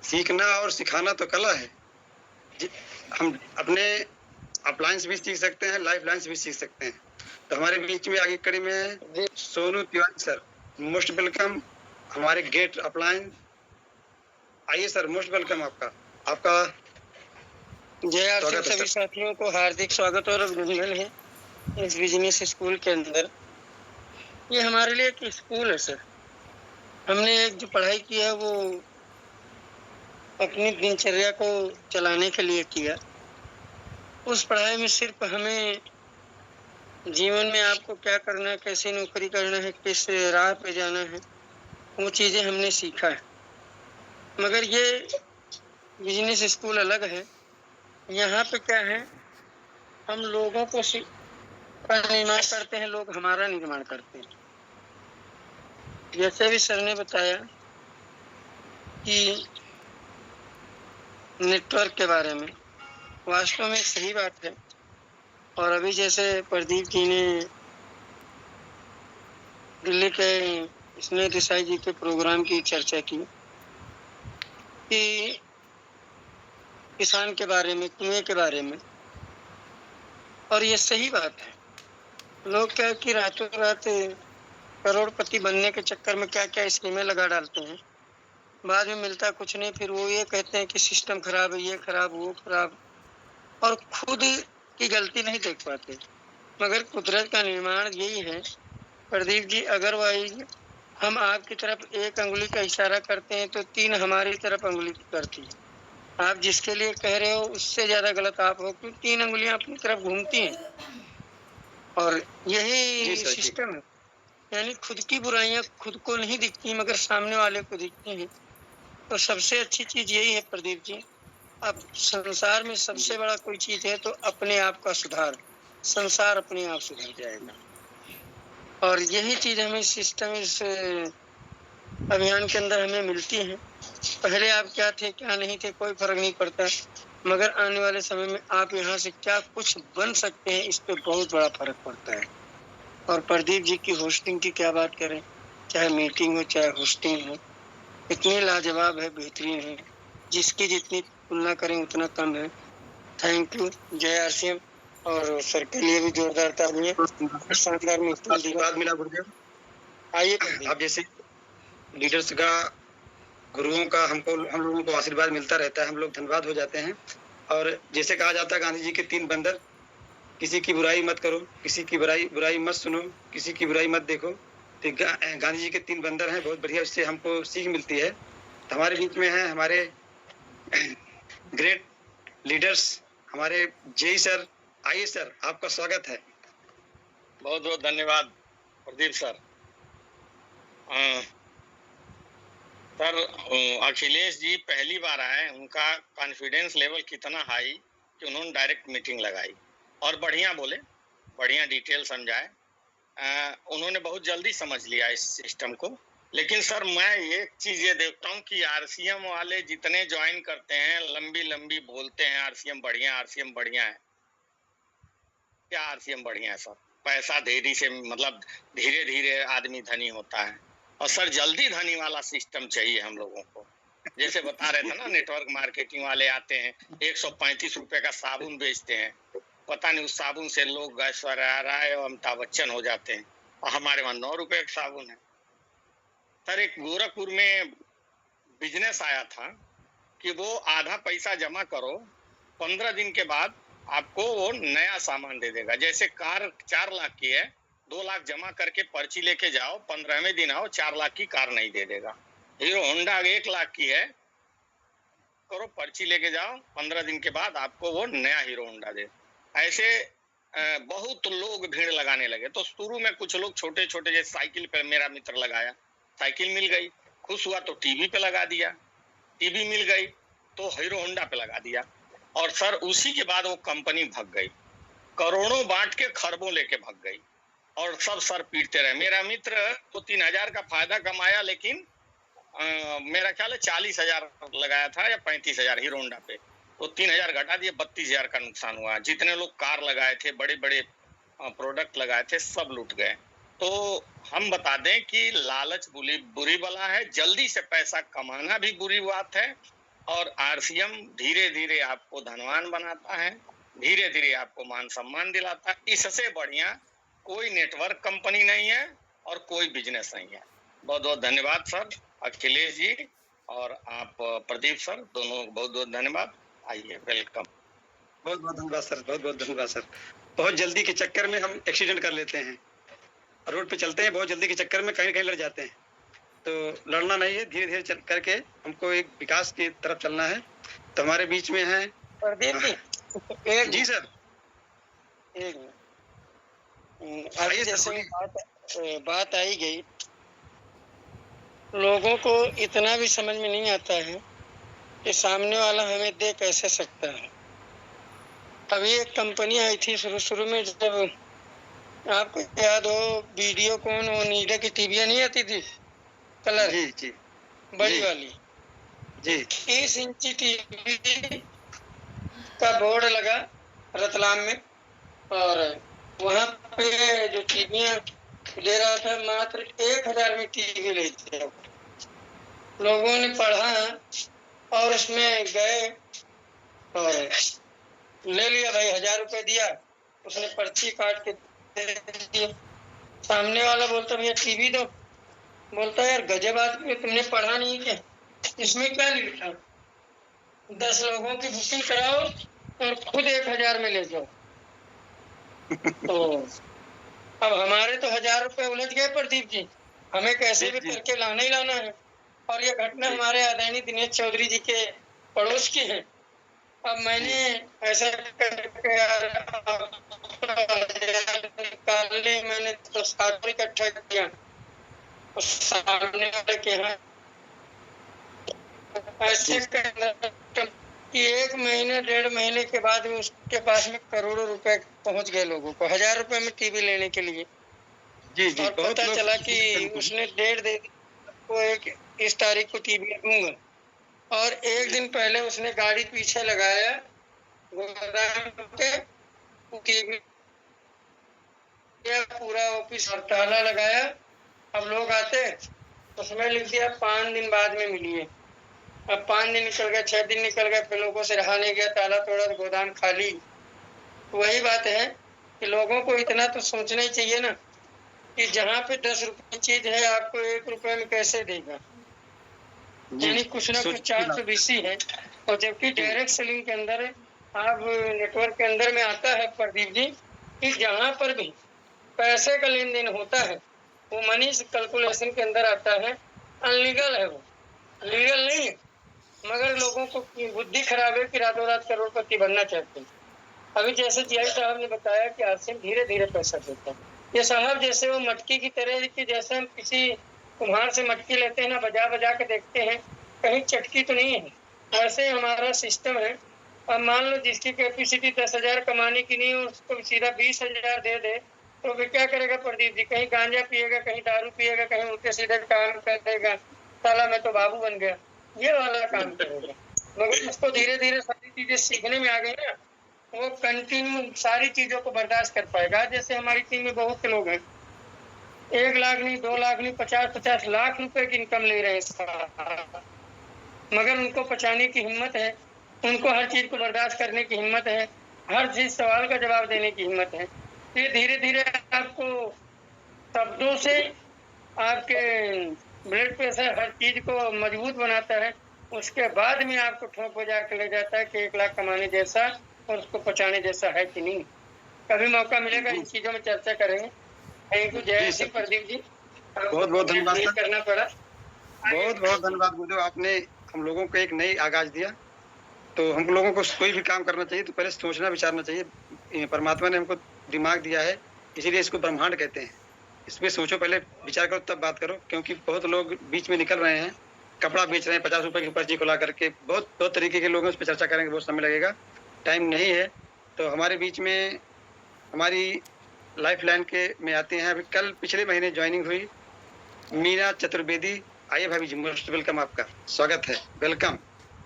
सीखना और सिखाना तो कला है। हम अपने अपलाइन से भी सीख सकते हैं, लाइफ लाइन से भी सीख सकते हैं। तो हमारे बीच में आगे कड़ी में Sonu Tiwari sir, most welcome हमारे गेट अपलाइन। आइए सर, मोस्ट वेलकम आपका JRC सभी साथियों को हार्दिक स्वागत और अभिनंदन है इस बिजनेस स्कूल के अंदर। ये हमारे लिए एक स्कूल है सर। हमने एक जो पढ़ाई की है वो अपनी दिनचर्या को चलाने के लिए किया। उस पढ़ाई में सिर्फ हमें जीवन में आपको क्या करना है, कैसे नौकरी करना है, किस राह पे जाना है, वो चीज़ें हमने सीखा है। मगर ये बिजनेस स्कूल अलग है। यहाँ पे क्या है, हम लोगों को निर्माण करते हैं, लोग हमारा निर्माण करते हैं। जैसे भी सर ने बताया कि नेटवर्क के बारे में, वास्तव में सही बात है। और अभी जैसे प्रदीप जी ने दिल्ली के स्नेह देसाई जी के प्रोग्राम की चर्चा की कि किसान के बारे में, कुएं के बारे में, और ये सही बात है। लोग क्या कि रातों रात करोड़पति बनने के चक्कर में क्या क्या स्कीमें लगा डालते हैं, बाद में मिलता कुछ नहीं। फिर वो ये कहते हैं कि सिस्टम खराब है, ये खराब, वो खराब, और खुद की गलती नहीं देख पाते। मगर कुदरत का निर्माण यही है प्रदीप जी, अदरवाइज हम आपकी तरफ एक अंगुली का इशारा करते हैं तो 3 हमारी तरफ अंगुली करती है। आप जिसके लिए कह रहे हो उससे ज्यादा गलत आप हो, क्योंकि 3 अंगुलियां अपनी तरफ घूमती हैं। और यही सिस्टम है, यानी खुद की बुराइयां खुद को नहीं दिखती मगर सामने वाले को दिखती हैं। तो सबसे अच्छी चीज यही है प्रदीप जी, अब संसार में सबसे बड़ा कोई चीज है तो अपने आप का सुधार, संसार अपने आप सुधर जाएगा। और यही चीज हमें सिस्टम इस अभियान के अंदर हमें मिलती है। पहले आप क्या थे क्या नहीं थे कोई फर्क नहीं पड़ता, मगर आने वाले समय में आप यहाँ से क्या कुछ बन सकते हैं इस पे बहुत बड़ा फर्क पड़ता है। और प्रदीप जी की होस्टिंग की क्या बात करें, चाहे मीटिंग हो चाहे होस्टिंग हो, इतनी लाजवाब है, बेहतरीन है, जिसकी जितनी तुलना करें उतना कम है। थैंक यू JRCM, और सर के लिए भी जोरदार तालियां। शानदार आशीर्वाद मिला गुरुदेव। आइए आप जैसे लीडर्स का, गुरुओं का हम लोगों को आशीर्वाद मिलता रहता है, हम लोग धन्यवाद हो जाते हैं। और जैसे कहा जाता है गांधी जी के 3 बंदर, किसी की बुराई मत करो, किसी की बुराई मत सुनो, किसी की बुराई मत देखो। तो गांधी जी के 3 बंदर हैं, बहुत बढ़िया, इससे हमको सीख मिलती है। तो हमारे बीच में है हमारे ग्रेट लीडर्स, हमारे जेई सर। आइए सर, आपका स्वागत है। बहुत बहुत धन्यवाद प्रदीप सर। सर अखिलेश जी पहली बार आए, उनका कॉन्फिडेंस लेवल कितना हाई कि उन्होंने डायरेक्ट मीटिंग लगाई और बढ़िया बोले, बढ़िया डिटेल समझाए। उन्होंने बहुत जल्दी समझ लिया इस सिस्टम को। लेकिन सर मैं ये चीज ये देखता हूँ कि RCM वाले जितने ज्वाइन करते हैं लंबी लंबी बोलते हैं RCM बढ़िया, RCM बढ़िया है। क्या RCM बढ़िया है सर? पैसा देरी से मतलब धीरे धीरे आदमी धनी होता है। और सर जल्दी धनी वाला सिस्टम चाहिए हम लोगों को। जैसे बता रहे थे ना, नेटवर्क मार्केटिंग वाले आते हैं, 135 रुपए का साबुन बेचते हैं, पता नहीं उस साबुन से लोग ऐश्वर्या राय और अमिताभ बच्चन हो जाते हैं, और हमारे वहां 9 रुपए का साबुन है। सर एक गोरखपुर में बिजनेस आया था कि वो आधा पैसा जमा करो, 15 दिन के बाद आपको वो नया सामान दे देगा। जैसे कार 4 लाख की है, 2 लाख जमा करके पर्ची लेके जाओ, 15वें दिन आओ, 4 लाख की कार नहीं दे देगा। हीरो होंडा 1 लाख की है, करो पर्ची लेके जाओ, 15 दिन के बाद आपको वो नया हीरो होंडा दे। ऐसे बहुत लोग भीड़ लगाने लगे। तो शुरू में कुछ लोग छोटे छोटे जैसे साइकिल पे मेरा मित्र लगाया, साइकिल मिल गई, खुश हुआ तो टीवी पे लगा दिया, टीवी मिल गई तो हीरो होंडा पे लगा दिया। और सर उसी के बाद वो कंपनी भग गई, करोड़ों बांट के खरबों लेके भग गई और सब सर पीटते रहे। मेरा मित्र तो 3,000 का फायदा कमाया, लेकिन मेरा ख्याल है 40,000 लगाया था या 35,000 हीरो होंडा पे, तो 3,000 घटा दिए, 32,000 का नुकसान हुआ। जितने लोग कार लगाए थे, बड़े बड़े प्रोडक्ट लगाए थे, सब लूट गए। तो हम बता दें कि लालच बुरी बला है, जल्दी से पैसा कमाना भी बुरी बात है। और आरसीएम धीरे धीरे आपको धनवान बनाता है, धीरे धीरे आपको मान सम्मान दिलाता है। इससे बढ़िया कोई नेटवर्क कंपनी नहीं है और कोई बिजनेस नहीं है। बहुत बहुत धन्यवाद सर, अखिलेश जी और आप प्रदीप सर, दोनों बहुत बहुत धन्यवाद। आइए, वेलकम। बहुत बहुत धन्यवाद सर, बहुत बहुत धन्यवाद सर। बहुत जल्दी के चक्कर में हम एक्सीडेंट कर लेते हैं, रोड पे चलते हैं, बहुत जल्दी के चक्कर में कहीं कहीं लड़ जाते हैं। तो लड़ना नहीं है, धीरे धीरे चल करके हमको एक विकास की तरफ चलना है। तो हमारे बीच में है प्रदीप जी। जी सर, एक अभी जैसे बात आई गई, लोगों को इतना भी समझ में नहीं आता है कि सामने वाला हमें दे कैसे सकता है। अभी एक कंपनी आई थी शुरू में, जब आपको याद हो वीडियोकॉन, वो नीले की टीवियां नहीं आती थी कलर, जी जी बड़ी जी, वाली जी 30 इंची टीवी का बोर्ड लगा रतलाम में, और वहाँ पे जो टीवियां ले रहा था मात्र 1,000 में टीवी ले थे। लोगों ने पढ़ा और उसमें गए और ले लिया, भाई 1,000 रुपए दिया, उसने पर्ची काट के दे दी। सामने वाला बोलता भैया टीवी दो, बोलता यार गजब आदमी, तुमने पढ़ा नहीं क्या, इसमें क्या लिखा, 10 लोगों की बुकिंग कराओ और खुद 1,000 में ले जाओ। तो अब हमारे तो 1,000 रुपए उलझ गए प्रदीप जी, हमें कैसे भी करके लाना ही लाना है। और ये घटना हमारे आदरणीय दिनेश चौधरी जी के पड़ोस की है। अब मैंने ऐसा करके निकालने, मैंने तो 60 इकट्ठा किया, उस सामने वाले के यहाँ ऐसे कि 1 महीने 1.5 महीने के बाद में उसके पास में करोड़ों रुपए पहुंच गए लोगों को 1,000 रुपए में टीवी लेने के लिए। जी जी, और पता चला कि उसने डेट दे दी को इस तारीख को टीवी दूंगा, और एक दिन पहले उसने गाड़ी पीछे लगाया गोदाम पे, टीवी पूरा ऑफिस और ताला लगाया। अब लोग आते, उसमें लिख दिया 5 दिन बाद में मिलिए। अब 5 दिन निकल गए, 6 दिन निकल गए, फिर लोगों से रहा नहीं गया, ताला तोड़ा, गोदाम खाली। वही बात है कि लोगों को इतना तो सोचना ही चाहिए ना कि जहाँ पे 10 रुपए चीज है आपको 1 रुपए में कैसे देगा, यानी कुछ ना कुछ चार्ज तो बेसी है। और जबकि डायरेक्ट सेलिंग के अंदर आप नेटवर्क के अंदर में आता है प्रदीप जी कि जहाँ पर भी पैसे का लेन देन होता है वो मनी कैलकुलेशन के अंदर आता है, अनलीगल है, वो लीगल नहीं है। मगर लोगों को बुद्धि खराब है कि रातों रात करोड़पति बनना चाहते हैं। अभी जैसे जीआई साहब ने बताया कि आरसीएम धीरे धीरे पैसा देता है, ये साहब जैसे वो मटकी की तरह कि जैसे हम किसी कुम्हार से मटकी लेते हैं ना, बजा बजा के देखते हैं कहीं चटकी तो नहीं है, ऐसे हमारा सिस्टम है। अब मान लो जिसकी कैपेसिटी 10,000 कमाने की नहीं हो, उसको सीधा 20,000 दे दे तो वे क्या करेगा प्रदीप जी, कहीं गांजा पिएगा, कहीं दारू पिएगा, कहीं उल्टे सीधे काम कर देगा, साला मैं तो बाबू बन गया, ये वाला काम करेगा। मगर उसको धीरे धीरे सारी चीजें सीखने में आ गई ना, वो कंटिन्यू सारी चीजों को बर्दाश्त कर पाएगा। जैसे हमारी टीम में बहुत से लोग हैं, 1 लाख नहीं, 2 लाख नहीं, 50-50 लाख रुपए की इनकम ले रहे हैं, मगर उनको पचाने की हिम्मत है, उनको हर चीज को बर्दाश्त करने की हिम्मत है, हर चीज सवाल का जवाब देने की हिम्मत है। ये धीरे धीरे आपको शब्दों से आपके ब्लड प्रेशर हर चीज को मजबूत बनाता है, उसके बाद में आपको ठोक बजा के ले जाता है कि 1 लाख कमाने जैसा और उसको पचाने जैसा है कि नहीं। कभी मौका मिलेगा इन चीजों में चर्चा करेंगे। थैंक यू, जय श्री प्रदीप जी, बहुत बहुत धन्यवाद करना पड़ा, बहुत बहुत धन्यवाद गुरुदेव, आपने हम लोगों को एक नई आगाज दिया। तो हम लोगों को कोई भी काम करना चाहिए तो पहले सोचना विचारना चाहिए। परमात्मा ने हमको दिमाग दिया है, इसीलिए इसको ब्रह्मांड कहते हैं। इसमें सोचो, पहले विचार करो तब बात करो, क्योंकि बहुत लोग बीच में निकल रहे हैं, कपड़ा बेच रहे हैं 50 रुपए की पर्ची खुला करके। बहुत तरीके के लोग हैं, उस पर चर्चा करेंगे, बहुत समय लगेगा, टाइम नहीं है। तो हमारे बीच में हमारी लाइफ लाइन के में आते हैं, अभी कल पिछले महीने ज्वाइनिंग हुई मीना चतुर्वेदी। आइए भाभी जी, मोस्ट वेलकम, आपका स्वागत है, वेलकम।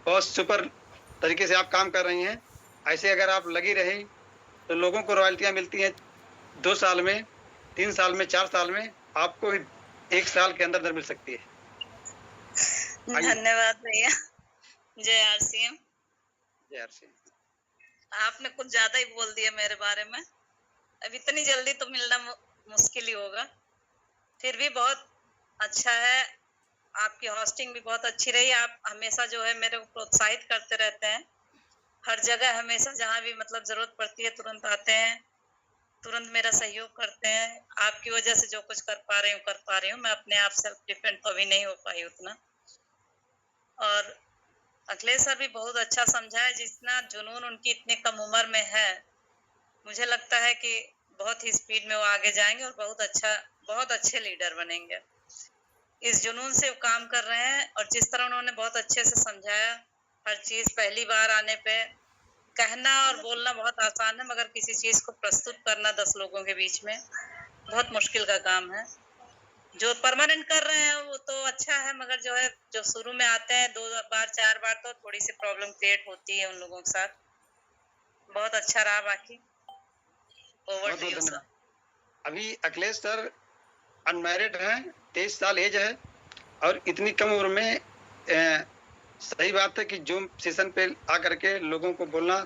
बहुत सुपर तरीके से आप काम कर रही हैं। ऐसे अगर आप लगी रही तो लोगों को रॉयल्टियाँ मिलती हैं 2 साल में, 3 साल में, 4 साल में, आपको 1 साल के अंदर मिल सकती है। धन्यवाद भैया। जय आरसीएम। जय आरसीएम। आपने कुछ ज्यादा ही बोल दिया मेरे बारे में। अब इतनी जल्दी तो मिलना मुश्किल ही होगा, फिर भी बहुत अच्छा है। आपकी होस्टिंग भी बहुत अच्छी रही। आप हमेशा जो है मेरे को प्रोत्साहित करते रहते हैं, हर जगह हमेशा जहाँ भी मतलब जरूरत पड़ती है तुरंत आते हैं, तुरंत मेरा सहयोग करते हैं। आपकी वजह से जो कुछ कर पा रही हूँ। मैं अपने आप सेल्फ डिपेंड तो अभी नहीं हो पाई उतना। और अखिलेश सर भी बहुत अच्छा समझा है, जितना जुनून उनकी इतने कम उम्र में है, मुझे लगता है कि बहुत ही स्पीड में वो आगे जाएंगे और बहुत अच्छे लीडर बनेंगे। इस जुनून से वो काम कर रहे हैं और जिस तरह उन्होंने बहुत अच्छे से समझाया, हर चीज पहली बार आने पे कहना और बोलना बहुत आसान है, मगर किसी चीज को प्रस्तुत करना 10 लोगों के बीच में बहुत मुश्किल का काम है। जो परमानेंट कर रहे हैं वो तो अच्छा है, मगर जो शुरू में आते हैं 2 बार 4 बार तो थोड़ी सी प्रॉब्लम क्रिएट होती है उन लोगों के साथ। बहुत अच्छा रहा। बाकी ओवर टू यू सर। अभी अखिलेश सर अनमैरिड हैं, 23 साल एज है, और इतनी कम उम्र में सही बात है कि जूम सेशन पे आकर के लोगों को बोलना।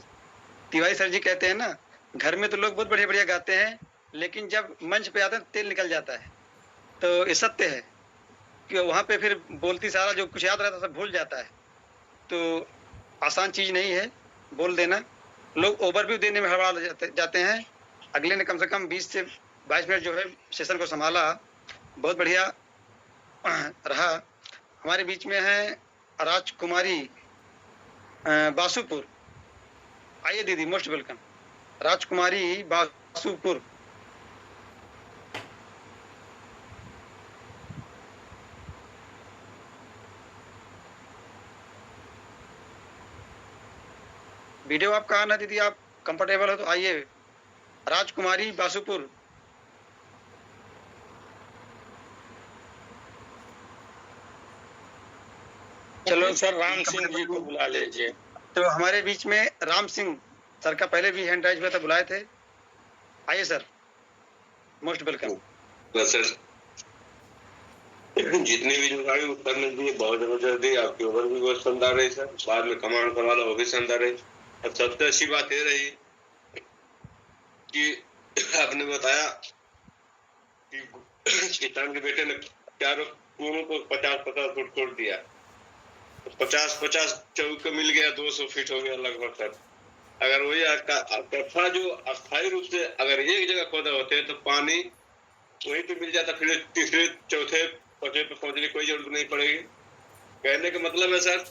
तिवारी सर जी कहते हैं ना, घर में तो लोग बहुत बढ़िया बढ़िया गाते हैं, लेकिन जब मंच पे आते हैं तेल निकल जाता है। तो ये सत्य है कि वहाँ पे फिर बोलती सारा जो कुछ याद रहता सब भूल जाता है। तो आसान चीज़ नहीं है बोल देना। लोग ओवरव्यू देने में हड़बड़ा जाते हैं। अगले ने कम से कम 20 से 22 मिनट जो है सेशन को संभाला, बहुत बढ़िया रहा। हमारे बीच में है राजकुमारी बासुपुर। आइए दीदी, मोस्ट वेलकम। राजकुमारी बासुपुर। वीडियो आपका आना दीदी, आप कंफर्टेबल हो तो आइए। राजकुमारी बासुपुर। चलो सर, राम सिंह जी को बुला लीजिए। तो हमारे बीच में राम सिंह सर का पहले भी हैंड राइज हुआ था, बुलाए थे। आइए सर, मोस्ट वेलकम। सर, जितने भी जो गाड़ी उत्तर में दिए बहुत जबरदस्त दी, आपकी ओवर भी बहुत शानदार रही सर। बाद में कमांड करवाना वो भी शानदार रही। और सबसे अच्छी बात ये रही कि आपने बताया कि किसान के बेटे ने चारों कुओं को 50-50 फुट तोड़ दिया, 50-50 चौक मिल गया, 200 फीट हो गया लगभग सर। अगर वही कथा जो अस्थायी रूप से अगर एक जगह खोदा होते तो पानी वहीं पे मिल जाता, फिर तीसरे चौथे पौधे पे पहुंचने की कोई जरूरत नहीं पड़ेगी। कहने का मतलब है सर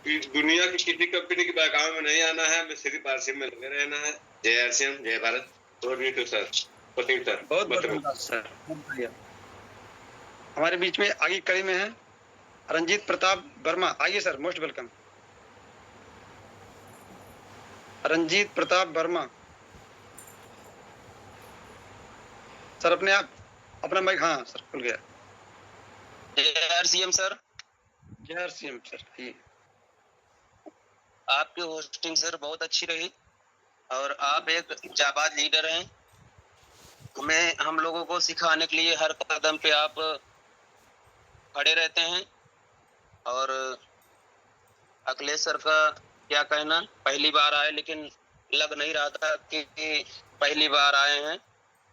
कि दुनिया की किसी कंपनी के बहकावे में नहीं आना है, हमें सिर्फ आरसीएम में लगे रहना है। जय आरसीएम, जय भारत। और भी तो सर पति सर बहुत बहुत सर, हमारे बीच में आगे कड़ी में है रंजीत प्रताप वर्मा। आइए sir, most welcome. Ranjeet Pratap Verma sir, अपने आप अपना माइक। हाँ सर, खुल गया। जय आरसीएम सर। जय आरसीएम सर। आपकी होस्टिंग सर बहुत अच्छी रही और आप एक जाबाज लीडर हैं। हम लोगों को सिखाने के लिए हर कदम पे आप खड़े रहते हैं। और अखिलेश सर का क्या कहना, पहली बार आए लेकिन लग नहीं रहा था कि पहली बार आए हैं।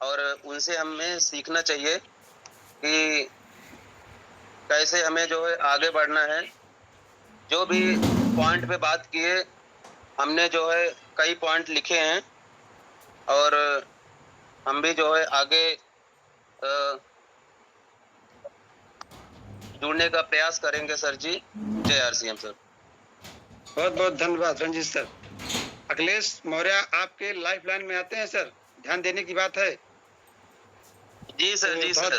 और उनसे हमें सीखना चाहिए कि कैसे हमें जो है आगे बढ़ना है। जो भी पॉइंट पे बात किए, हमने जो है कई पॉइंट लिखे हैं और हम भी जो है आगे जुड़ने का प्रयास करेंगे सर जी। जय आरसीएम सर। बहुत बहुत धन्यवाद रंजीत सर। अखिलेश मौर्य आपके लाइफ लाइन में आते हैं सर, ध्यान देने की बात है। जी सर, तो जी सर।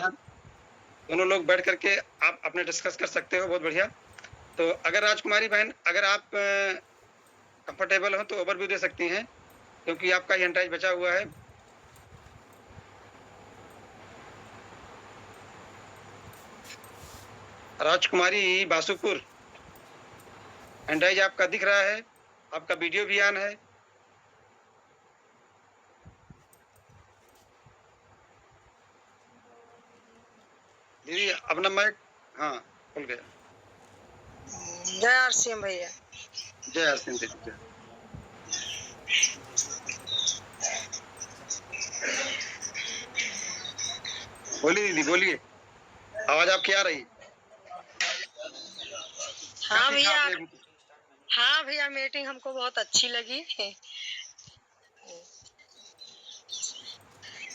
दोनों लोग बैठ करके आप अपने डिस्कस कर सकते हो, बहुत बढ़िया। तो अगर राजकुमारी बहन, अगर आप कंफर्टेबल हो तो ओवरव्यू दे सकती हैं, क्योंकि आपका हैंड राइज बचा हुआ है। राजकुमारी बासुपुर, हैंड राइज आपका दिख रहा है, आपका वीडियो भी ऑन है। दीदी अपना माइक, हाँ खुल गया। जय आरसीएम भैया। जय आरसीएम दीदी, जय। बोलिए दीदी, बोलिए, आवाज आपकी आ रही। हाँ भैया, हाँ भैया, मीटिंग हमको बहुत अच्छी लगी।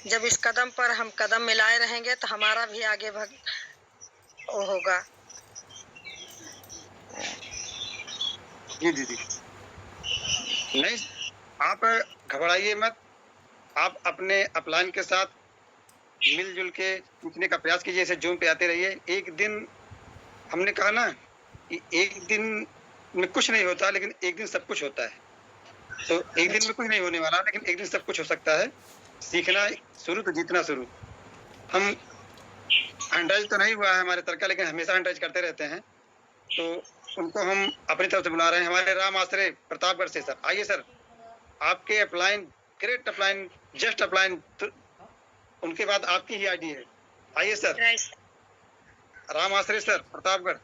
जब इस कदम पर हम कदम मिलाए रहेंगे तो हमारा भी आगे वो होगा। जी दीदी, नहीं आप घबराइए मत, आप अपने अपलाइन के साथ मिलजुल के सीखने का प्रयास कीजिए, ऐसे जूम पे आते रहिए। एक दिन हमने कहा ना कि एक दिन में कुछ नहीं होता, लेकिन एक दिन सब कुछ होता है। तो एक दिन में कुछ नहीं होने वाला, लेकिन एक दिन सब कुछ हो सकता है। सीखना शुरू तो जीतना शुरू। हम हैंडराइज तो नहीं हुआ है हमारे तरह का, लेकिन हमेशा हैंडराइज करते रहते हैं। तो उनको हम अपनी तरफ से बुला रहे हैं, हमारे राम आश्रय प्रतापगढ़ से। सर आइए सर, आपके upline, great upline, just upline, तो उनके बाद आपकी ही आईडी है। आइए सर, राम आश्रय सर, प्रतापगढ़।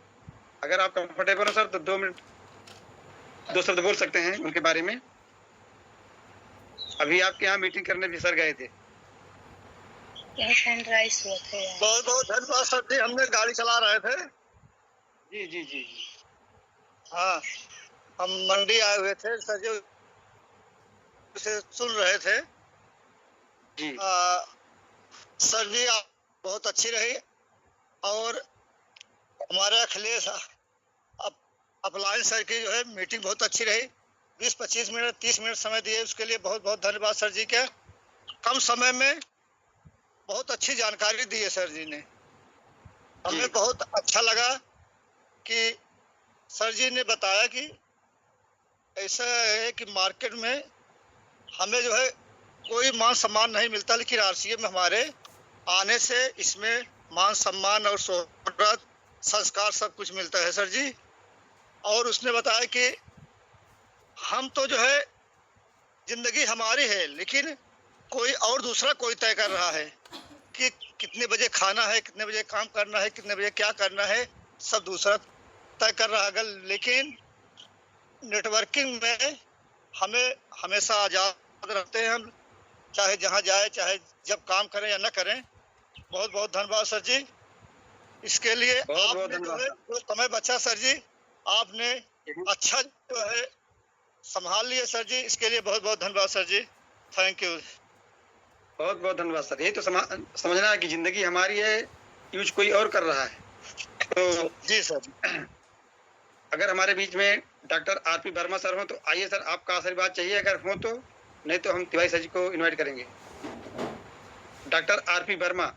अगर आप कंफर्टेबल हो सर तो 2 मिनट 2 शब्द बोल सकते हैं उनके बारे में। अभी आपके यहाँ मीटिंग करने भी सर गए थे। बहुत बहुत धन्यवाद सर जी, हमने गाड़ी चला रहे थे। जी जी जी। हाँ, हम मंडी आए हुए थे, सर जी उसे सुन रहे थे। जी सर जी आप बहुत अच्छी रही, और हमारे अखिलेश अपलाइन सर की जो है मीटिंग बहुत अच्छी रही। 20-25 मिनट 30 मिनट समय दिए, उसके लिए बहुत बहुत धन्यवाद सर जी के। कम समय में बहुत अच्छी जानकारी दी है सर जी ने, हमें बहुत अच्छा लगा कि सर जी ने बताया कि ऐसा है कि मार्केट में हमें जो है कोई मान सम्मान नहीं मिलता, लेकिन आरसीएम में हमारे आने से इसमें मान सम्मान और शोहरत संस्कार सब कुछ मिलता है सर जी। और उसने बताया कि हम तो जो है जिंदगी हमारी है, लेकिन कोई और दूसरा कोई तय कर रहा है कि कितने बजे खाना है, कितने बजे काम करना है, कितने बजे क्या करना है, सब दूसरा तय कर रहा है। लेकिन नेटवर्किंग में हमें हमेशा आज़ाद रखते हैं हम, चाहे जहाँ जाए, चाहे जब काम करें या न करें। बहुत बहुत धन्यवाद सर जी। इसके लिए आपने जो है जो समय बचा सर जी, आपने अच्छा जो है संभाल लिया सर जी, इसके लिए बहुत बहुत धन्यवाद सर जी। Thank you. बहुत बहुत धन्यवाद सर। यही तो समझना है कि जिंदगी हमारी है, यूज कोई और कर रहा है। तो जी सर, अगर हमारे बीच में डॉक्टर आरपी वर्मा सर हो तो आइए सर, आपका आशीर्वाद चाहिए अगर हो तो, नहीं तो हम तिवारी सर जी को इनवाइट करेंगे। Doctor R P Verma.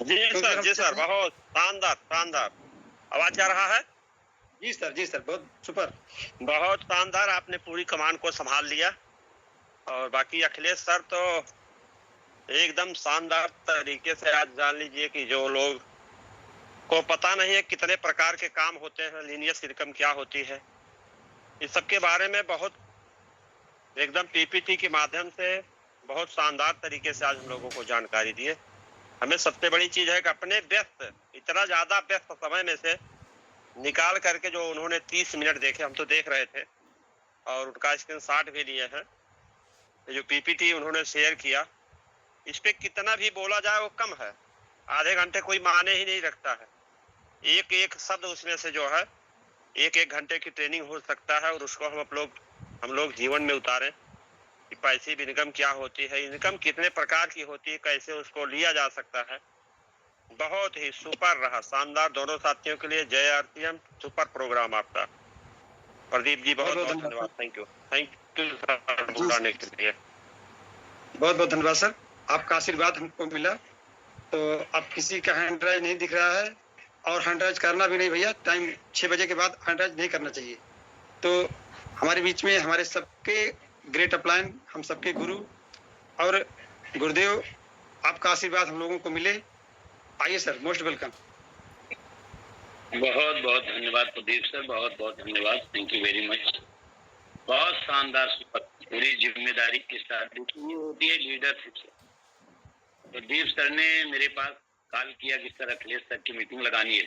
जी सर, जी सर, बहुत शानदार शानदार। आवाज आ रहा है? जी सर, जी सर, बहुत सुपर, बहुत शानदार। आपने पूरी कमान को संभाल लिया, और बाकी अखिलेश सर तो एकदम शानदार तरीके से आज जान लीजिए कि जो लोग को पता नहीं है कितने प्रकार के काम होते हैं, लीनियस इनकम क्या होती है, इस सब के बारे में बहुत एकदम पीपीटी के माध्यम से बहुत शानदार तरीके से आज हम लोगों को जानकारी दी है। हमें सबसे बड़ी चीज है कि अपने व्यस्त, इतना ज्यादा व्यस्त समय में से निकाल करके जो उन्होंने 30 मिनट देखे, हम तो देख रहे थे और उनका स्क्रीनशॉट भी लिए हैं, जो पीपीटी उन्होंने शेयर किया, इस पे कितना भी बोला जाए वो कम है। आधे घंटे कोई माने ही नहीं रखता है। एक एक शब्द उसमें से जो है 1-1 घंटे की ट्रेनिंग हो सकता है, और उसको हम लोग जीवन में उतारें कि पैसिव इनकम क्या होती है, इनकम कितने प्रकार की होती है, कैसे उसको लिया जा सकता है। बहुत ही सुपर रहा, शानदार दोनों साथियों के लिए। जय आरसीएम, सुपर प्रोग्राम आपका। प्रदीप जी बहुत बहुत धन्यवाद। थैंक यू बुलाने के लिए। बहुत बहुत धन्यवाद सर, आपका आशीर्वाद हमको मिला। तो अब किसी का हैंड राइज नहीं दिख रहा है और हैंड राइज करना भी नहीं भैया, टाइम 6 बजे के बाद हैंड राइज नहीं करना चाहिए। तो हमारे बीच में हमारे सबके ग्रेट अपलाइन, हम सबके गुरु और गुरुदेव, आपका आशीर्वाद हम लोगों को मिले। आइए सर, मोस्ट वेलकम। बहुत बहुत धन्यवाद प्रदीप सर, बहुत बहुत धन्यवाद, थैंक यू वेरी मच। बहुत शानदार, पूरी जिम्मेदारी के साथ ये होती है लीडरशिप। प्रदीप सर ने मेरे पास कॉल किया कि सर अखिलेश सर की मीटिंग लगानी है।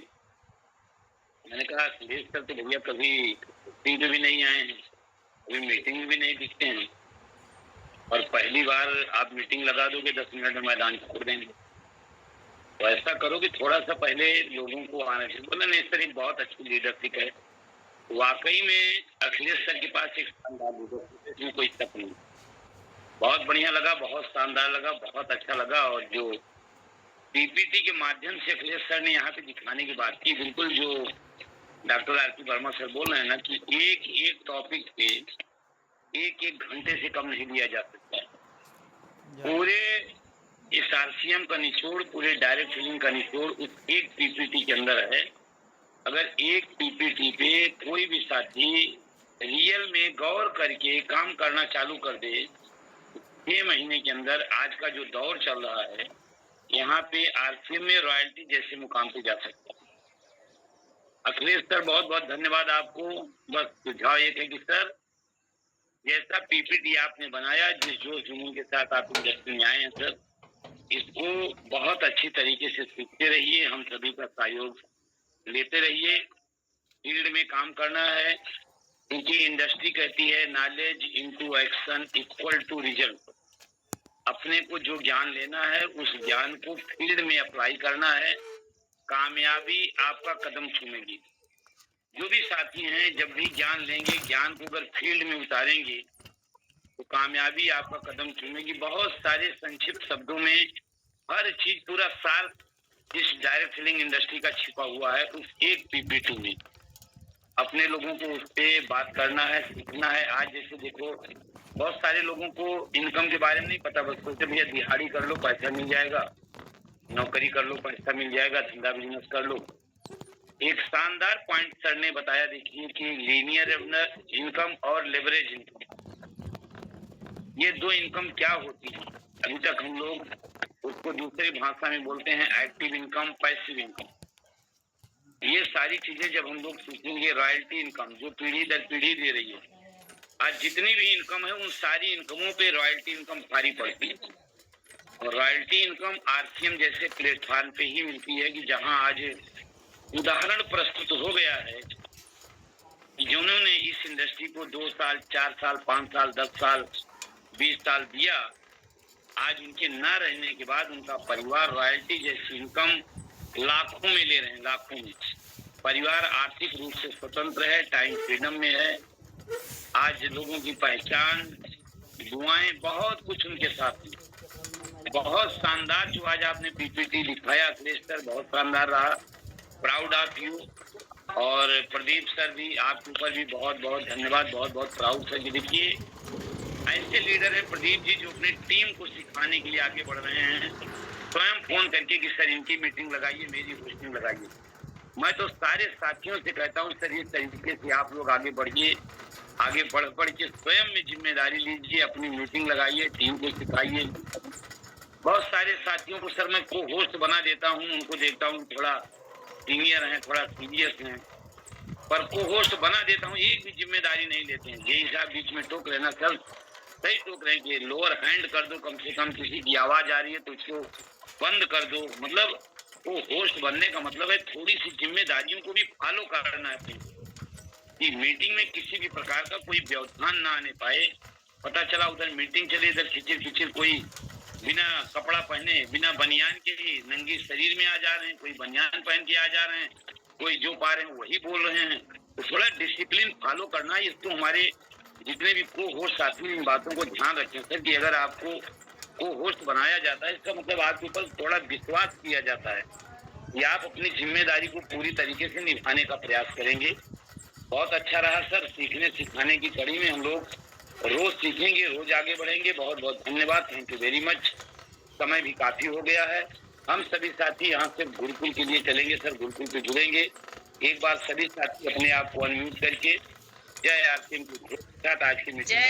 मैंने कहा अखिलेश सर तो भैया कभी मीटिंग भी नहीं आए हैं, कभी मीटिंग में भी नहीं दिखते हैं, और पहली बार आप मीटिंग लगा दोगे 10 मिनट में मैदान छोड़ देंगे। तो ऐसा करो कि थोड़ा सा पहले लोगों को आना चाहिए। बोला नहीं सर, एक बहुत अच्छी लीडरशिप है। वाकई में अखिलेश सर के पास एक शानदार लीडरशिप है, इसमें कोई शक नहीं। बहुत बढ़िया लगा, बहुत शानदार लगा, बहुत अच्छा लगा। और जो पीपीटी के माध्यम से अखिलेश सर ने यहाँ पे दिखाने की बात की, बिल्कुल जो डॉक्टर आर.पी. वर्मा सर बोल रहे हैं ना कि एक एक टॉपिक पे एक एक घंटे से कम नहीं दिया जा सकता है। पूरे इस आरसीएम का निचोड़, पूरे डायरेक्ट सेलिंग का निचोड़ उस एक पीपीटी के अंदर है। अगर एक पीपीटी पे कोई भी साथी रियल में गौर करके काम करना चालू कर दे, 6 महीने के अंदर आज का जो दौर चल रहा है, यहाँ पे आरसीएम में रॉयल्टी जैसे मुकाम पे जा सकता है। अखिलेश सर बहुत बहुत धन्यवाद आपको। बस सुझाव एक है कि सर जैसा पीपीटी आपने बनाया, जिस जोश जुनून के साथ आप इंडस्ट्री में आए हैं सर, इसको बहुत अच्छी तरीके से सीखते रहिए, हम सभी का सहयोग लेते रहिए। फील्ड में काम करना है, क्योंकि इंडस्ट्री कहती है knowledge into action equal to result. अपने को जो ज्ञान लेना है उस ज्ञान को फील्ड में अप्लाई करना है, कामयाबी आपका कदम चूमेगी। जो भी साथी हैं जब भी ज्ञान लेंगे, ज्ञान को अगर फील्ड में उतारेंगे तो कामयाबी आपका कदम चूमेगी। बहुत सारे संक्षिप्त शब्दों में हर चीज, पूरा सार इस डायरेक्ट सेलिंग इंडस्ट्री का छिपा हुआ है उस एक पीपीटी में। अपने लोगों को उस पर बात करना है, सीखना है। आज जैसे देखो बहुत सारे लोगों को इनकम के बारे में नहीं पता, बस सोचते भैया दिहाड़ी कर लो पैसा मिल जाएगा, नौकरी कर लो पैसा मिल जाएगा, धंधा बिजनेस कर लो। एक शानदार पॉइंट सर ने बताया, देखिए कि लीनियर इनकम और लेवरेज इनकम, ये दो इनकम क्या होती है। अभी तक हम लोग उसको दूसरी भाषा में बोलते हैं एक्टिव इनकम, पैसिव इनकम। ये सारी चीजें जब हम लोग सीखेंगे, रॉयल्टी इनकम जो पीढ़ी दर पीढ़ी दे रही है, आज जितनी भी इनकम है उन सारी इनकमों पे रॉयल्टी इनकम भारी पड़ती है। और रॉयल्टी इनकम आरसीएम जैसे प्लेटफॉर्म पे ही मिलती है कि जहां आज उदाहरण प्रस्तुत हो गया है, जिन्होंने इस इंडस्ट्री को 2 साल, 4 साल, 5 साल, 10 साल, 20 साल दिया, आज उनके ना रहने के बाद उनका परिवार रॉयल्टी जैसी इनकम लाखों में ले रहे हैं, लाखों में। परिवार आर्थिक रूप से स्वतंत्र है, टाइम फ्रीडम में है। आज लोगों की पहचान, दुआएं, बहुत कुछ उनके साथ है। बहुत शानदार जो आज आपने पीपीटी दिखाया अखिलेश सर, बहुत शानदार रहा। Proud of you. और प्रदीप सर भी, आपके ऊपर भी बहुत बहुत धन्यवाद, बहुत बहुत प्राउड सर। देखिए ऐसे लीडर है प्रदीप जी जो अपनी टीम को सिखाने के लिए आगे बढ़ रहे हैं, स्वयं फोन करके कि सर इनकी मीटिंग लगाइए, मेरी होस्टिंग लगाइए। मैं तो सारे साथियों से कहता हूँ सर इस तरीके से आप लोग आगे बढ़िए, आगे बढ़ के स्वयं में जिम्मेदारी लीजिए, अपनी मीटिंग लगाइए, टीम को सिखाइए। बहुत सारे साथियों को सर मैं को होस्ट बना देता हूँ, उनको देखता हूँ थोड़ा सीनियर हैं, थोड़ा सीरियस हैं, पर को होस्ट बना देता हूँ, एक भी जिम्मेदारी नहीं लेते हैं। यही साहब बीच में टोक रहे ना सर, सही टोक रहे कि लोअर हैंड कर दो, कम से कम किसी की आवाज आ रही है तो उसको बंद कर दो। मतलब वो होस्ट बनने का मतलब है थोड़ी सी जिम्मेदारियों को भी फॉलो करना है कि मीटिंग में किसी भी प्रकार का कोई व्यवधान ना आने पाए। पता चला उधर मीटिंग चले, इधर खिचिर खिचिर कोई बिना कपड़ा पहने, बिना बनियान के ही नंगी शरीर में आ जा रहे हैं, कोई बनियान पहन के आ जा रहे हैं, कोई जो पा रहे हैं वही बोल रहे हैं। तो थोड़ा डिसिप्लिन फॉलो करना है। इसको हमारे जितने भी को होस्ट साथी इन बातों को ध्यान रखें सर कि अगर आपको को होस्ट बनाया जाता है, इसका मतलब आपके ऊपर थोड़ा विश्वास किया जाता है कि आप अपनी जिम्मेदारी को पूरी तरीके से निभाने का प्रयास करेंगे। बहुत अच्छा रहा सर, सीखने सिखाने की कड़ी में हम लोग रोज सीखेंगे, रोज आगे बढ़ेंगे। बहुत बहुत धन्यवाद, थैंक यू वेरी मच। समय भी काफी हो गया है। हम सभी साथी यहाँ से गुरुकुल के लिए चलेंगे सर, गुरुकुल पे जुड़ेंगे। एक बार सभी साथी अपने आप को अनम्यूट करके जय आरसीएम के साथ आज की मीटिंग आज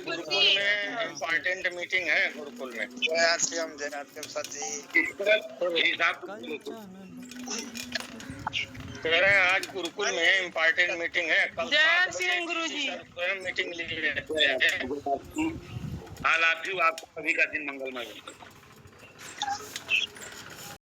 गुरुकुल में इम्पोर्टेंट मीटिंग है। गुरुकुल में जय आरसीएम सर जी। कह रहे हैं आज गुरुकुल में इम्पोर्टेंट मीटिंग है। कल जय श्री गुरु जी। स्वयं मीटिंग लीजिए। हाल आप सभी का दिन मंगलमय हो।